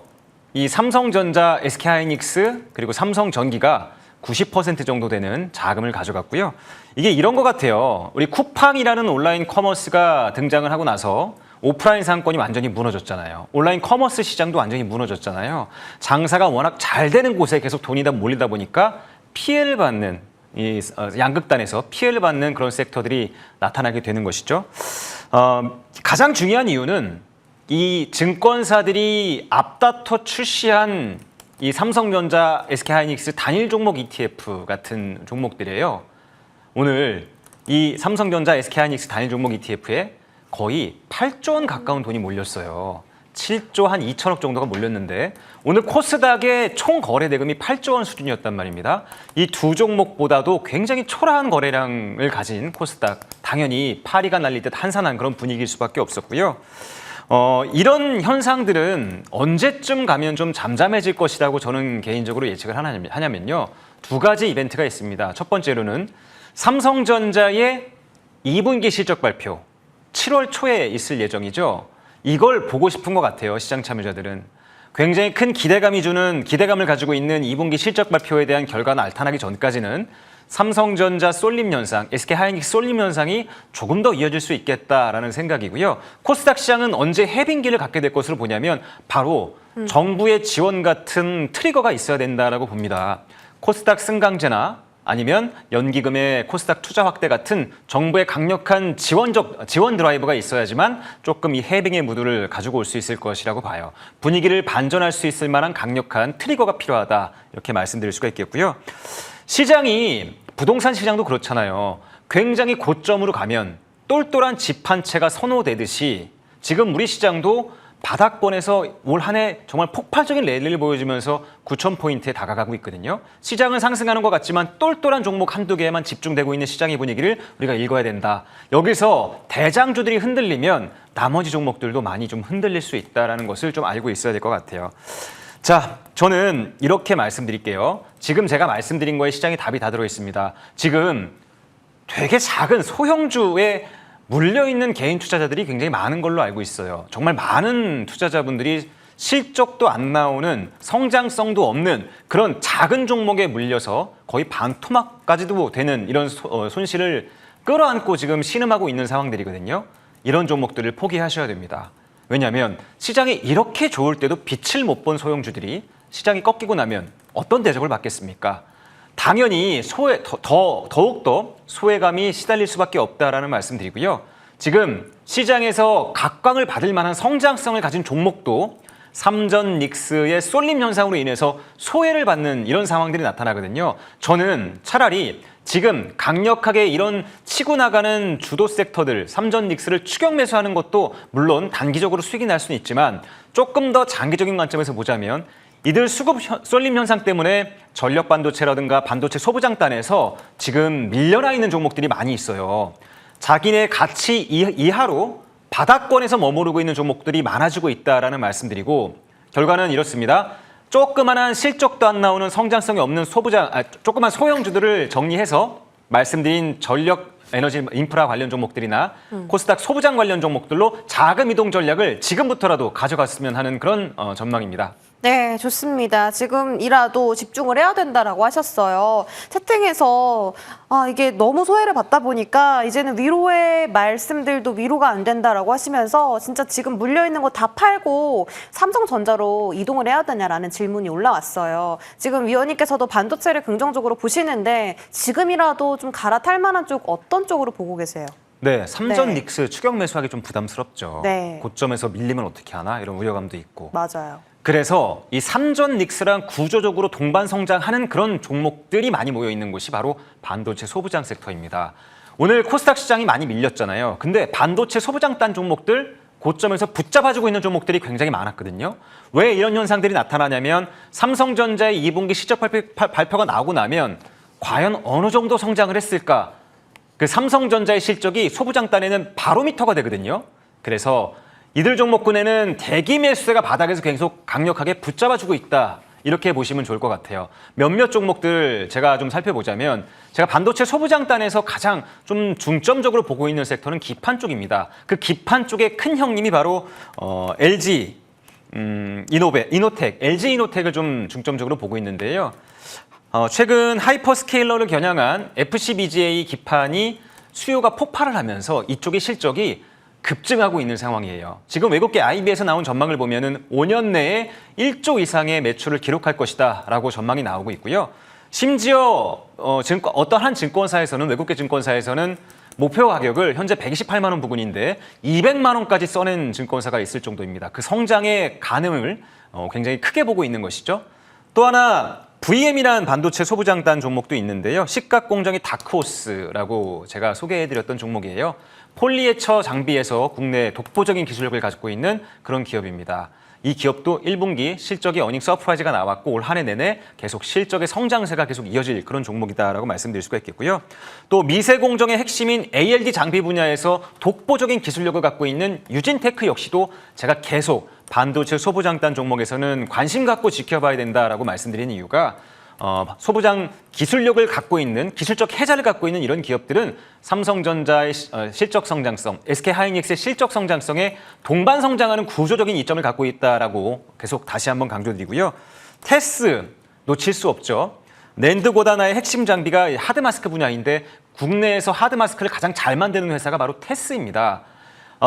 이 삼성전자, SK하이닉스 그리고 삼성전기가 90% 정도 되는 자금을 가져갔고요. 이게 이런 것 같아요. 우리 쿠팡이라는 온라인 커머스가 등장을 하고 나서 오프라인 상권이 완전히 무너졌잖아요. 온라인 커머스 시장도 완전히 무너졌잖아요. 장사가 워낙 잘 되는 곳에 계속 돈이 다 몰리다 보니까 피해를 받는 양극단에서 피해를 받는 그런 섹터들이 나타나게 되는 것이죠. 가장 중요한 이유는 이 증권사들이 앞다퉈 출시한 이 삼성전자, SK하이닉스 단일 종목 ETF 같은 종목들이에요. 오늘 이 삼성전자, SK하이닉스 단일 종목 ETF에 거의 8조 원 가까운 돈이 몰렸어요. 7조 한 2천억 정도가 몰렸는데 오늘 코스닥의 총 거래 대금이 8조 원 수준이었단 말입니다. 이 두 종목보다도 굉장히 초라한 거래량을 가진 코스닥, 당연히 파리가 날릴 듯 한산한 그런 분위기일 수밖에 없었고요. 이런 현상들은 언제쯤 가면 좀 잠잠해질 것이라고 저는 개인적으로 예측을 하냐면요. 두 가지 이벤트가 있습니다. 첫 번째로는 삼성전자의 2분기 실적 발표 7월 초에 있을 예정이죠. 이걸 보고 싶은 것 같아요. 시장 참여자들은. 굉장히 큰 기대감을 가지고 있는 2분기 실적 발표에 대한 결과가 나타나기 전까지는 삼성전자 쏠림 현상, SK하이닉스 쏠림 현상이 조금 더 이어질 수 있겠다라는 생각이고요. 코스닥 시장은 언제 해빙기를 갖게 될 것으로 보냐면 바로 정부의 지원 같은 트리거가 있어야 된다라고 봅니다. 코스닥 승강제나 아니면 연기금의 코스닥 투자 확대 같은 정부의 강력한 지원 드라이브가 있어야지만 조금 이 해빙의 무드를 가지고 올 수 있을 것이라고 봐요. 분위기를 반전할 수 있을 만한 강력한 트리거가 필요하다 이렇게 말씀드릴 수가 있겠고요. 시장이 부동산 시장도 그렇잖아요. 굉장히 고점으로 가면 똘똘한 집 한 채가 선호되듯이 지금 우리 시장도 바닥권에서 올 한 해 정말 폭발적인 랠리를 보여주면서 9,000포인트에 다가가고 있거든요. 시장은 상승하는 것 같지만 똘똘한 종목 한두 개에만 집중되고 있는 시장의 분위기를 우리가 읽어야 된다. 여기서 대장주들이 흔들리면 나머지 종목들도 많이 좀 흔들릴 수 있다는 것을 좀 알고 있어야 될 것 같아요. 자, 저는 이렇게 말씀드릴게요. 지금 제가 말씀드린 거에 시장에 답이 다 들어있습니다. 지금 되게 작은 소형주에 물려있는 개인 투자자들이 굉장히 많은 걸로 알고 있어요. 정말 많은 투자자분들이 실적도 안 나오는 성장성도 없는 그런 작은 종목에 물려서 거의 반토막까지도 되는 이런 손실을 끌어안고 지금 신음하고 있는 상황들이거든요. 이런 종목들을 포기하셔야 됩니다. 왜냐하면 시장이 이렇게 좋을 때도 빛을 못 본 소형주들이 시장이 꺾이고 나면 어떤 대접을 받겠습니까? 당연히 더욱더 소외감이 시달릴 수밖에 없다라는 말씀드리고요. 지금 시장에서 각광을 받을 만한 성장성을 가진 종목도 삼전닉스의 쏠림 현상으로 인해서 소외를 받는 이런 상황들이 나타나거든요. 저는 차라리 지금 강력하게 이런 치고 나가는 주도 섹터들, 삼전닉스를 추격 매수하는 것도 물론 단기적으로 수익이 날 수는 있지만 조금 더 장기적인 관점에서 보자면 이들 수급 쏠림 현상 때문에 전력 반도체라든가 반도체 소부장단에서 지금 밀려나 있는 종목들이 많이 있어요. 자기네 가치 이하로 바닥권에서 머무르고 있는 종목들이 많아지고 있다라는 말씀드리고 결과는 이렇습니다. 조그만한 실적도 안 나오는 성장성이 없는 조그만 소형주들을 정리해서 말씀드린 전력 에너지 인프라 관련 종목들이나 코스닥 소부장 관련 종목들로 자금 이동 전략을 지금부터라도 가져갔으면 하는 그런 전망입니다. 네, 좋습니다. 지금이라도 집중을 해야 된다라고 하셨어요. 채팅에서 이게 너무 소외를 받다 보니까 이제는 위로의 말씀들도 위로가 안 된다라고 하시면서 진짜 지금 물려있는 거 다 팔고 삼성전자로 이동을 해야 되냐라는 질문이 올라왔어요. 지금 위원님께서도 반도체를 긍정적으로 보시는데 지금이라도 좀 갈아탈 만한 쪽 어떤 쪽으로 보고 계세요? 네, 삼전닉스 추격 매수하기 좀 부담스럽죠. 네. 고점에서 밀리면 어떻게 하나 이런 우려감도 있고. 맞아요. 그래서 이 삼전닉스랑 구조적으로 동반 성장하는 그런 종목들이 많이 모여 있는 곳이 바로 반도체 소부장 섹터입니다. 오늘 코스닥 시장이 많이 밀렸잖아요. 근데 반도체 소부장단 종목들 고점에서 붙잡아주고 있는 종목들이 굉장히 많았거든요. 왜 이런 현상들이 나타나냐면 삼성전자의 2분기 실적 발표가 나오고 나면 과연 어느 정도 성장을 했을까? 그 삼성전자의 실적이 소부장단에는 바로미터가 되거든요. 그래서 이들 종목군에는 대기 매수세가 바닥에서 계속 강력하게 붙잡아주고 있다. 이렇게 보시면 좋을 것 같아요. 몇몇 종목들 제가 좀 살펴보자면 제가 반도체 소부장단에서 가장 좀 중점적으로 보고 있는 섹터는 기판 쪽입니다. 그 기판 쪽의 큰 형님이 바로 LG 이노텍, LG 이노텍을 좀 중점적으로 보고 있는데요. 최근 하이퍼스케일러를 겨냥한 FCBGA 기판이 수요가 폭발을 하면서 이쪽의 실적이 급증하고 있는 상황이에요. 지금 외국계 IB에서 나온 전망을 보면은 5년 내에 1조 이상의 매출을 기록할 것이다라고 전망이 나오고 있고요. 심지어 어떤 한 증권사에서는 외국계 증권사에서는 목표 가격을 현재 128만 원 부근인데 200만 원까지 써낸 증권사가 있을 정도입니다. 그 성장의 가능을 굉장히 크게 보고 있는 것이죠. 또 하나 VM이라는 반도체 소부장단 종목도 있는데요. 시각 공정의 다크호스라고 제가 소개해드렸던 종목이에요. 폴리에처 장비에서 국내 독보적인 기술력을 가지고 있는 그런 기업입니다. 이 기업도 1분기 실적이 어닝 서프라이즈가 나왔고 올 한 해 내내 계속 실적의 성장세가 계속 이어질 그런 종목이다라고 말씀드릴 수가 있겠고요. 또 미세 공정의 핵심인 ALD 장비 분야에서 독보적인 기술력을 갖고 있는 유진테크 역시도 제가 계속 반도체 소부장단 종목에서는 관심 갖고 지켜봐야 된다라고 말씀드리는 이유가 소부장 기술력을 갖고 있는 기술적 해자를 갖고 있는 이런 기업들은 삼성전자의 실적 성장성, SK하이닉스의 실적 성장성에 동반 성장하는 구조적인 이점을 갖고 있다라고 계속 다시 한번 강조드리고요. 테스 놓칠 수 없죠. 낸드 고다나의 핵심 장비가 하드마스크 분야인데 국내에서 하드마스크를 가장 잘 만드는 회사가 바로 테스입니다.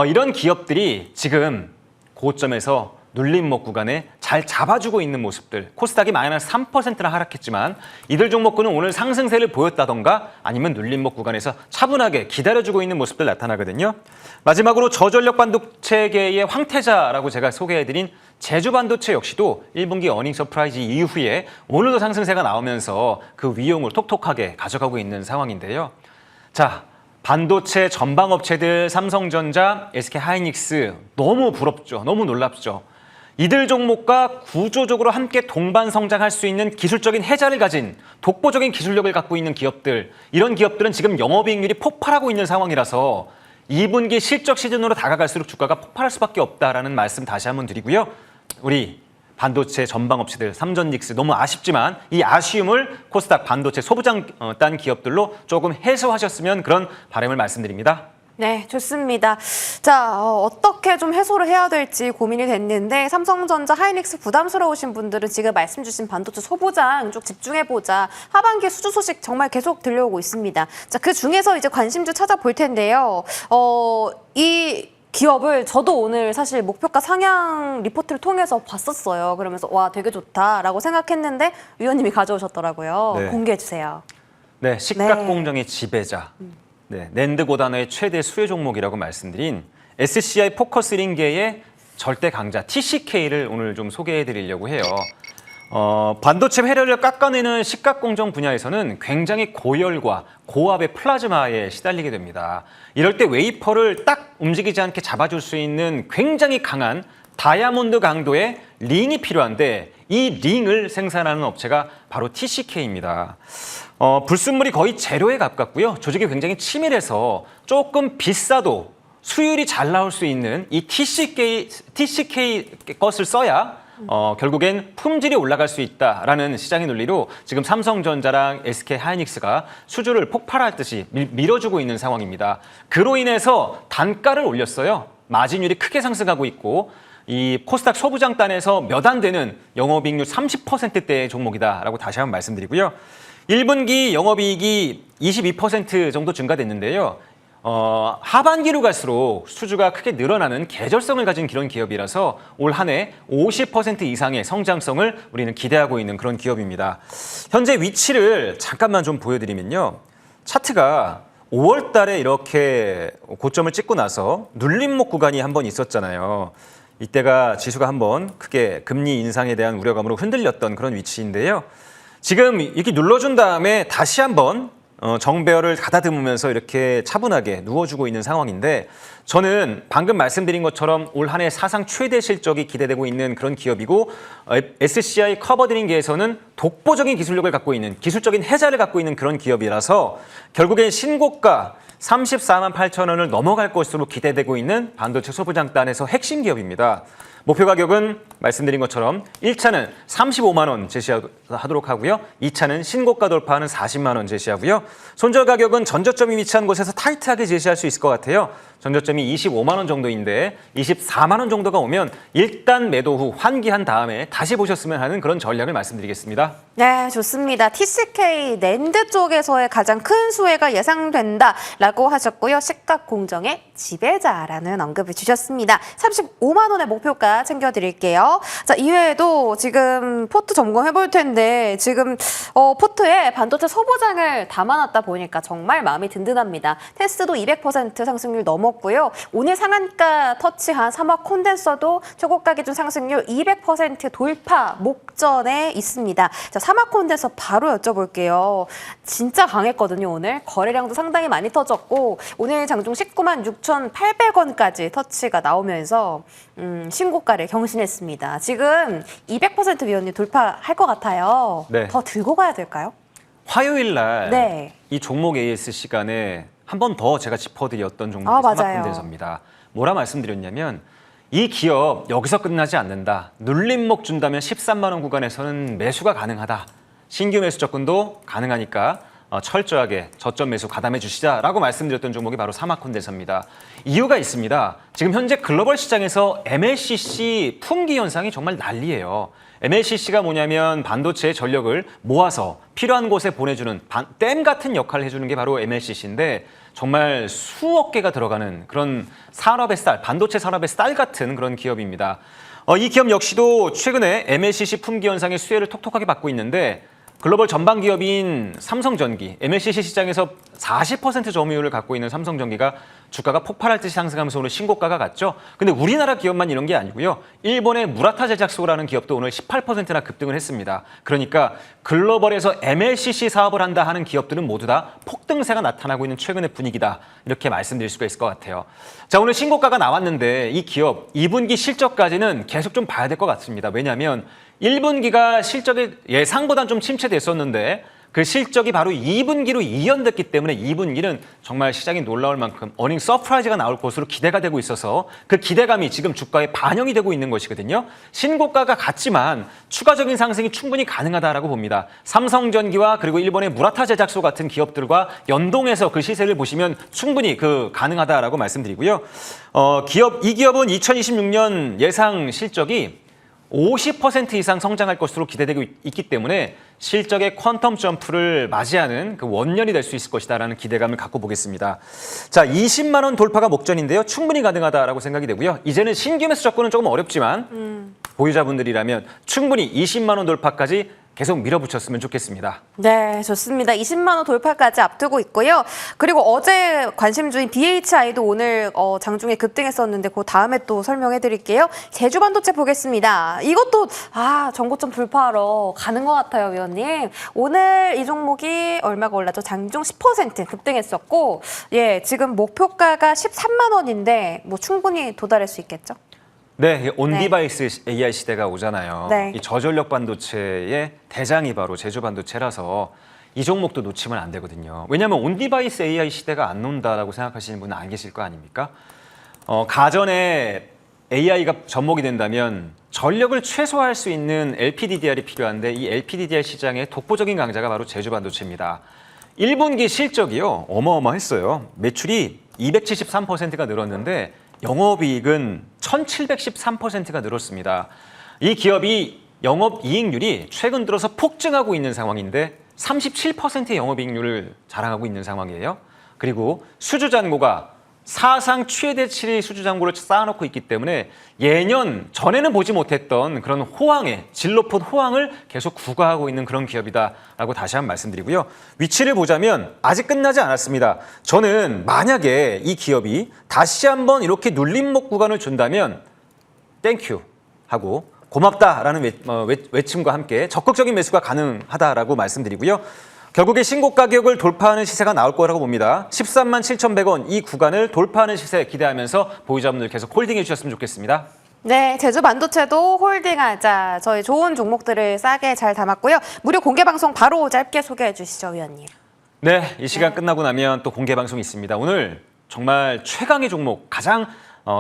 이런 기업들이 지금 고점에서 눌림목 구간에 잘 잡아주고 있는 모습들. 코스닥이 마이너스 3%나 하락했지만 이들 종목군은 오늘 상승세를 보였다던가 아니면 눌림목 구간에서 차분하게 기다려주고 있는 모습들 나타나거든요. 마지막으로 저전력 반도체계의 황태자라고 제가 소개해드린 제주반도체 역시도 1분기 어닝 서프라이즈 이후에 오늘도 상승세가 나오면서 그 위용을 톡톡하게 가져가고 있는 상황인데요. 자, 반도체 전방업체들 삼성전자, SK하이닉스 너무 부럽죠. 너무 놀랍죠. 이들 종목과 구조적으로 함께 동반 성장할 수 있는 기술적인 해자를 가진 독보적인 기술력을 갖고 있는 기업들, 이런 기업들은 지금 영업이익률이 폭발하고 있는 상황이라서 2분기 실적 시즌으로 다가갈수록 주가가 폭발할 수밖에 없다라는 말씀 다시 한번 드리고요. 우리 반도체 전방업체들, 삼전닉스 너무 아쉽지만 이 아쉬움을 코스닥 반도체 소부장단 기업들로 조금 해소하셨으면 그런 바람을 말씀드립니다. 네, 좋습니다. 자, 어떻게 좀 해소를 해야 될지 고민이 됐는데 삼성전자, 하이닉스 부담스러우신 분들은 지금 말씀 주신 반도체 소부장 쭉 집중해보자. 하반기 수주 소식 정말 계속 들려오고 있습니다. 자, 그 중에서 이제 관심주 찾아볼 텐데요. 이 기업을 저도 오늘 사실 목표가 상향 리포트를 통해서 봤었어요. 그러면서 와, 되게 좋다라고 생각했는데 위원님이 가져오셨더라고요. 네. 공개해주세요. 네, 시각 공정의 지배자. 네, 낸드 고다나의 최대 수혜 종목이라고 말씀드린 SCI 포커스링계의 절대 강자 TCK를 오늘 좀 소개해 드리려고 해요. 반도체 회로를 깎아내는 시각 공정 분야에서는 굉장히 고열과 고압의 플라즈마에 시달리게 됩니다. 이럴 때 웨이퍼를 딱 움직이지 않게 잡아줄 수 있는 굉장히 강한 다이아몬드 강도의 링이 필요한데 이 링을 생산하는 업체가 바로 TCK입니다. 불순물이 거의 제로에 가깝고요. 조직이 굉장히 치밀해서 조금 비싸도 수율이 잘 나올 수 있는 이 TCK 것을 써야 결국엔 품질이 올라갈 수 있다라는 시장의 논리로 지금 삼성전자랑 SK하이닉스가 수주를 폭발하듯이 밀어주고 있는 상황입니다. 그로 인해서 단가를 올렸어요. 마진율이 크게 상승하고 있고 이 코스닥 소부장단에서 몇 안 되는 영업이익률 30%대의 종목이다라고 다시 한번 말씀드리고요. 1분기 영업이익이 22% 정도 증가됐는데요. 하반기로 갈수록 수주가 크게 늘어나는 계절성을 가진 그런 기업이라서 올 한 해 50% 이상의 성장성을 우리는 기대하고 있는 그런 기업입니다. 현재 위치를 잠깐만 좀 보여드리면요. 차트가 5월 달에 이렇게 고점을 찍고 나서 눌림목 구간이 한번 있었잖아요. 이때가 지수가 한번 크게 금리 인상에 대한 우려감으로 흔들렸던 그런 위치인데요. 지금 이렇게 눌러준 다음에 다시 한번 정배열을 가다듬으면서 이렇게 차분하게 누워주고 있는 상황인데 저는 방금 말씀드린 것처럼 올 한 해 사상 최대 실적이 기대되고 있는 그런 기업이고 SCI 커버드링계에서는 독보적인 기술력을 갖고 있는 기술적인 해자를 갖고 있는 그런 기업이라서 결국엔 신고가 34만 8천 원을 넘어갈 것으로 기대되고 있는 반도체 소부장단에서 핵심 기업입니다. 목표 가격은 말씀드린 것처럼 1차는 35만 원 제시하도록 하고요. 2차는 신고가 돌파하는 40만 원 제시하고요. 손절 가격은 전저점이 위치한 곳에서 타이트하게 제시할 수 있을 것 같아요. 전저점이 25만 원 정도인데 24만 원 정도가 오면 일단 매도 후 환기한 다음에 다시 보셨으면 하는 그런 전략을 말씀드리겠습니다. 네, 좋습니다. TCK 낸드 쪽에서의 가장 큰 수혜가 예상된다라고 하셨고요. 시가 공정의 지배자라는 언급을 주셨습니다. 35만 원의 목표가 챙겨드릴게요. 자, 이외에도 지금 포트 점검해 볼 텐데 지금 포트에 반도체 소부장을 담아놨다 보니까 정말 마음이 든든합니다. 테스도 200% 상승률 넘었고요. 오늘 상한가 터치한 3화 콘덴서도 최고가 기준 상승률 200% 돌파 목전에 있습니다. 자, 3화 콘덴서 바로 여쭤볼게요. 진짜 강했거든요, 오늘. 거래량도 상당히 많이 터졌고 오늘 장중 19만 6,800원까지 터치가 나오면서 신고가를 경신했습니다. 지금 200% 위원님 돌파할 것 같아요. 네. 더 들고 가야 될까요? 화요일 날 네. 이 종목 AS 시간에 한 번 더 제가 짚어드렸던 종목이 맞아요. 삼학콘덴서입니다. 뭐라 말씀드렸냐면 이 기업 여기서 끝나지 않는다. 눌림목 준다면 13만 원 구간에서는 매수가 가능하다. 신규 매수 접근도 가능하니까 철저하게 저점 매수 가담해 주시자라고 말씀드렸던 종목이 바로 삼학콘덴서입니다. 이유가 있습니다. 지금 현재 글로벌 시장에서 MLCC 품귀 현상이 정말 난리예요. MLCC가 뭐냐면 반도체의 전력을 모아서 필요한 곳에 보내주는 댐 같은 역할을 해주는 게 바로 MLCC인데 정말 수억 개가 들어가는 그런 산업의 쌀, 반도체 산업의 쌀 같은 그런 기업입니다. 이 기업 역시도 최근에 MLCC 품귀 현상의 수혜를 톡톡하게 받고 있는데 글로벌 전방 기업인 삼성전기, MLCC 시장에서 40% 점유율을 갖고 있는 삼성전기가 주가가 폭발할 듯이 상승하면서 오늘 신고가가 갔죠. 근데 우리나라 기업만 이런 게 아니고요. 일본의 무라타 제작소라는 기업도 오늘 18%나 급등을 했습니다. 그러니까 글로벌에서 MLCC 사업을 한다 하는 기업들은 모두 다 폭등세가 나타나고 있는 최근의 분위기다. 이렇게 말씀드릴 수가 있을 것 같아요. 자, 오늘 신고가가 나왔는데 이 기업 2분기 실적까지는 계속 좀 봐야 될 것 같습니다. 왜냐하면 1분기가 실적이 예상보다는 좀 침체됐었는데 그 실적이 바로 2분기로 이연됐기 때문에 2분기는 정말 시장이 놀라울 만큼 어닝 서프라이즈가 나올 것으로 기대가 되고 있어서 그 기대감이 지금 주가에 반영이 되고 있는 것이거든요. 신고가가 같지만 추가적인 상승이 충분히 가능하다라고 봅니다. 삼성전기와 그리고 일본의 무라타 제작소 같은 기업들과 연동해서 그 시세를 보시면 충분히 가능하다라고 말씀드리고요. 이 기업은 2026년 예상 실적이 50% 이상 성장할 것으로 기대되고 있기 때문에 실적의 퀀텀 점프를 맞이하는 그 원년이 될 수 있을 것이다라는 기대감을 갖고 보겠습니다. 자, 20만 원 돌파가 목전인데요. 충분히 가능하다라고 생각이 되고요. 이제는 신규 매수 접근은 조금 어렵지만 보유자분들이라면 충분히 20만 원 돌파까지 계속 밀어붙였으면 좋겠습니다. 네, 좋습니다. 20만 원 돌파까지 앞두고 있고요. 그리고 어제 관심 주인 BHI도 오늘 장중에 급등했었는데 그 다음에 또 설명해 드릴게요. 제주반도체 보겠습니다. 이것도 전고점 돌파하러 가는 것 같아요, 위원님. 오늘 이 종목이 얼마가 올랐죠? 장중 10% 급등했었고 지금 목표가가 13만 원인데 뭐 충분히 도달할 수 있겠죠? 네, 온디바이스 AI 시대가 오잖아요. 네. 이 저전력 반도체의 대장이 바로 제주반도체라서 이 종목도 놓치면 안 되거든요. 왜냐하면 온디바이스 AI 시대가 안 온다라고 생각하시는 분은 안 계실 거 아닙니까? 가전에 AI가 접목이 된다면 전력을 최소화할 수 있는 LPDDR이 필요한데 이 LPDDR 시장의 독보적인 강자가 바로 제주반도체입니다. 1분기 실적이요, 어마어마했어요. 매출이 273%가 늘었는데 영업이익은 1713%가 늘었습니다. 이 기업이 영업이익률이 최근 들어서 폭증하고 있는 상황인데 37%의 영업이익률을 자랑하고 있는 상황이에요. 그리고 수주잔고가 사상 최대치의 수주잔고를 쌓아놓고 있기 때문에 예년 전에는 보지 못했던 그런 호황의 질 높은 호황을 계속 구가하고 있는 그런 기업이다라고 다시 한번 말씀드리고요. 위치를 보자면 아직 끝나지 않았습니다. 저는 만약에 이 기업이 다시 한번 이렇게 눌림목 구간을 준다면 땡큐 하고 고맙다라는 외침과 함께 적극적인 매수가 가능하다라고 말씀드리고요. 결국에 신고 가격을 돌파하는 시세가 나올 거라고 봅니다. 13만 7,100원 이 구간을 돌파하는 시세 기대하면서 보유자분들 계속 홀딩해 주셨으면 좋겠습니다. 네, 제주반도체도 홀딩하자. 저희 좋은 종목들을 싸게 잘 담았고요. 무료 공개 방송 바로 짧게 소개해 주시죠, 위원님. 네, 이 시간 끝나고 나면 또 공개 방송이 있습니다. 오늘 정말 최강의 종목, 가장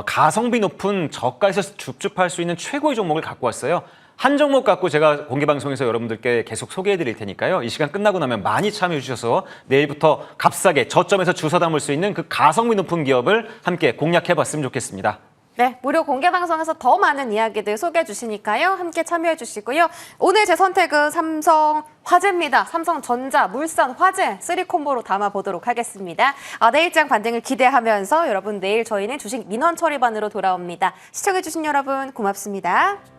가성비 높은 저가에서 줍줍할 수 있는 최고의 종목을 갖고 왔어요. 한 종목 갖고 제가 공개방송에서 여러분들께 계속 소개해드릴 테니까요. 이 시간 끝나고 나면 많이 참여해 주셔서 내일부터 값싸게 저점에서 주워 담을 수 있는 그 가성비 높은 기업을 함께 공략해봤으면 좋겠습니다. 네, 무료 공개 방송에서 더 많은 이야기들 소개해 주시니까요. 함께 참여해 주시고요. 오늘 제 선택은 삼성 화재입니다. 삼성전자, 물산, 화재 3콤보로 담아보도록 하겠습니다. 내일장 반등을 기대하면서 여러분 내일 저희는 주식 민원 처리반으로 돌아옵니다. 시청해 주신 여러분 고맙습니다.